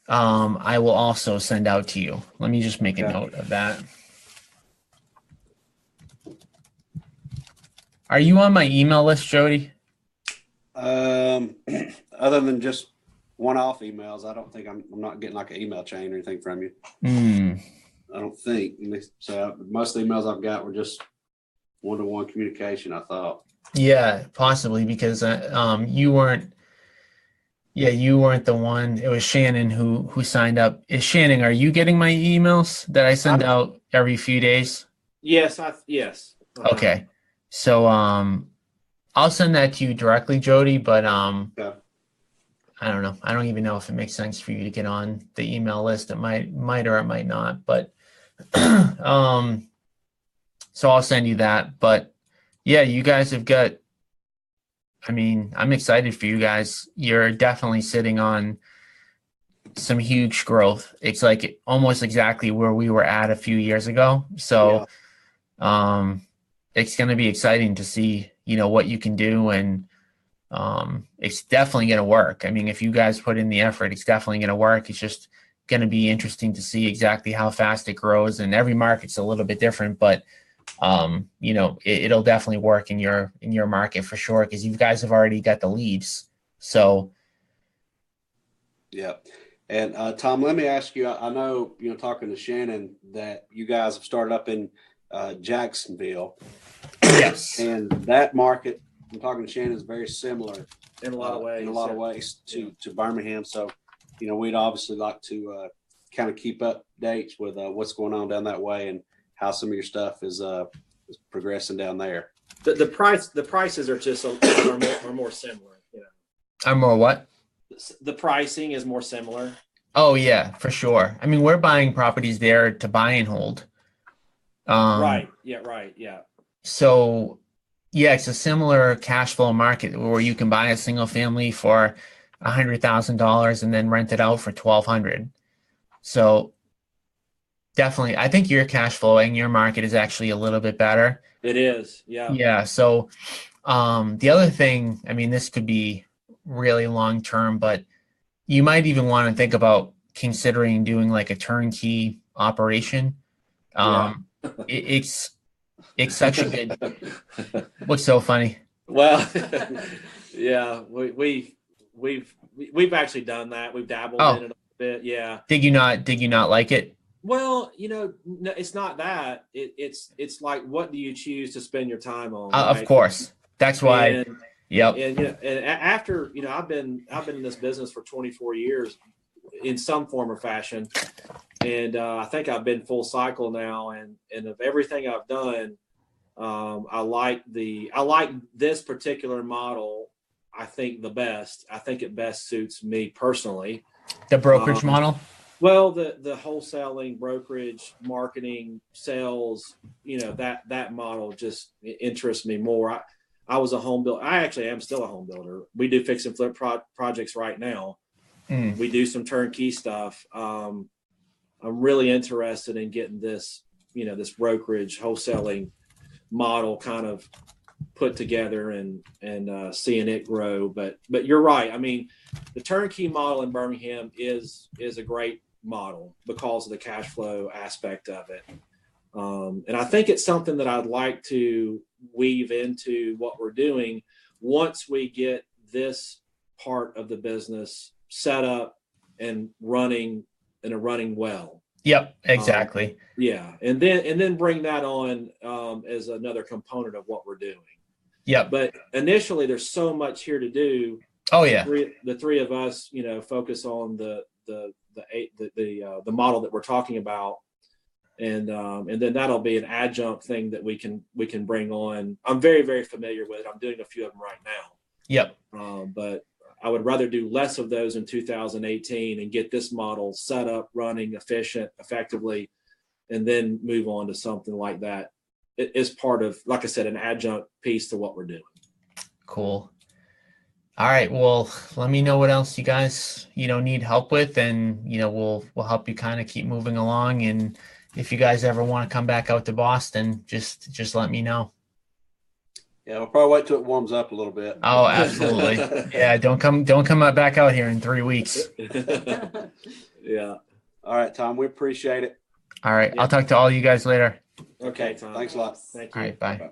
I will also send out to you. Let me just make a note of that. Are you on my email list, Jody? Other than just one-off emails, I don't think I'm not getting like an email chain or anything from you. I don't think. So most of the emails I've got were just one-to-one communication, I thought. Yeah, possibly because you weren't. Yeah, you weren't the one. It was Shannon who signed up. Is Shannon, are you getting my emails that I send out every few days? Yes, yes. Okay. So I'll send that to you directly, Jody, but Yeah. I don't know. I don't even know if it makes sense for you to get on the email list. It might or it might not, but so I'll send you that. But yeah, you guys have got, I mean, I'm excited for you guys. You're definitely sitting on some huge growth. It's like almost exactly where we were at a few years ago. So it's going to be exciting to see, what you can do, and it's definitely going to work. I mean, if you guys put in the effort, it's definitely going to work. It's just going to be interesting to see exactly how fast it grows, and every market's a little bit different, but it'll definitely work in your market for sure, because you guys have already got the leads. So yeah. And Tom, let me ask you, I know, talking to Shannon, that you guys have started up in Jacksonville. Yes. And that market, I'm talking to Shannon, is very similar In a lot of ways. In a lot of ways to Birmingham. So, we'd obviously like to kind of keep updates with what's going on down that way and how some of your stuff is progressing down there. The prices are just are more similar. Are more what? The pricing is more similar. Oh yeah, for sure. I mean, we're buying properties there to buy and hold. Right. Yeah. Right. Yeah. So yeah, it's a similar cash flow market where you can buy a single family for $100,000 and then rent it out for $1,200. So definitely, I think your cash flow and your market is actually a little bit better. It is. Yeah. Yeah. So the other thing, I mean, this could be really long term, but you might even want to think about considering doing like a turnkey operation. It's such a good. What's so funny? Well, yeah, we've actually done that. We've dabbled in it a bit. Yeah. Did you not like it? Well, no, it's not that. It's like, what do you choose to spend your time on? Of course, that's why. Yep. And after I've been in this business for 24 years in some form or fashion, and I think I've been full cycle now. And of everything I've done, I like this particular model. I think the best. I think it best suits me personally. The brokerage model. Well, the wholesaling, brokerage, marketing, sales, that model just interests me more. I was a home builder. I actually am still a home builder. We do fix and flip projects right now. We do some turnkey stuff. I'm really interested in getting this, this brokerage wholesaling model kind of put together and seeing it grow. But you're right. I mean, the turnkey model in Birmingham is a great model because of the cash flow aspect of it. And I think it's something that I'd like to weave into what we're doing once we get this part of the business set up and running well. Yep, exactly. Yeah. And then bring that on as another component of what we're doing. Yep. But initially there's so much here to do. Oh yeah. The three of us, focus on the model that we're talking about. And then that'll be an adjunct thing that we can bring on. I'm very, very familiar with it. I'm doing a few of them right now. Yep. But I would rather do less of those in 2018 and get this model set up, running, efficient, effectively, and then move on to something like that. It is part of, like I said, an adjunct piece to what we're doing. Cool. All right. Well, let me know what else you guys, need help with, and, we'll help you kind of keep moving along. And if you guys ever want to come back out to Boston, just let me know. Yeah, we'll probably wait till it warms up a little bit. Oh, absolutely. Yeah, don't come back out here in 3 weeks. Yeah. All right, Tom, we appreciate it. All right. Yeah. I'll talk to all you guys later. Okay, Tom. Thanks a lot. Thank you. All right, bye.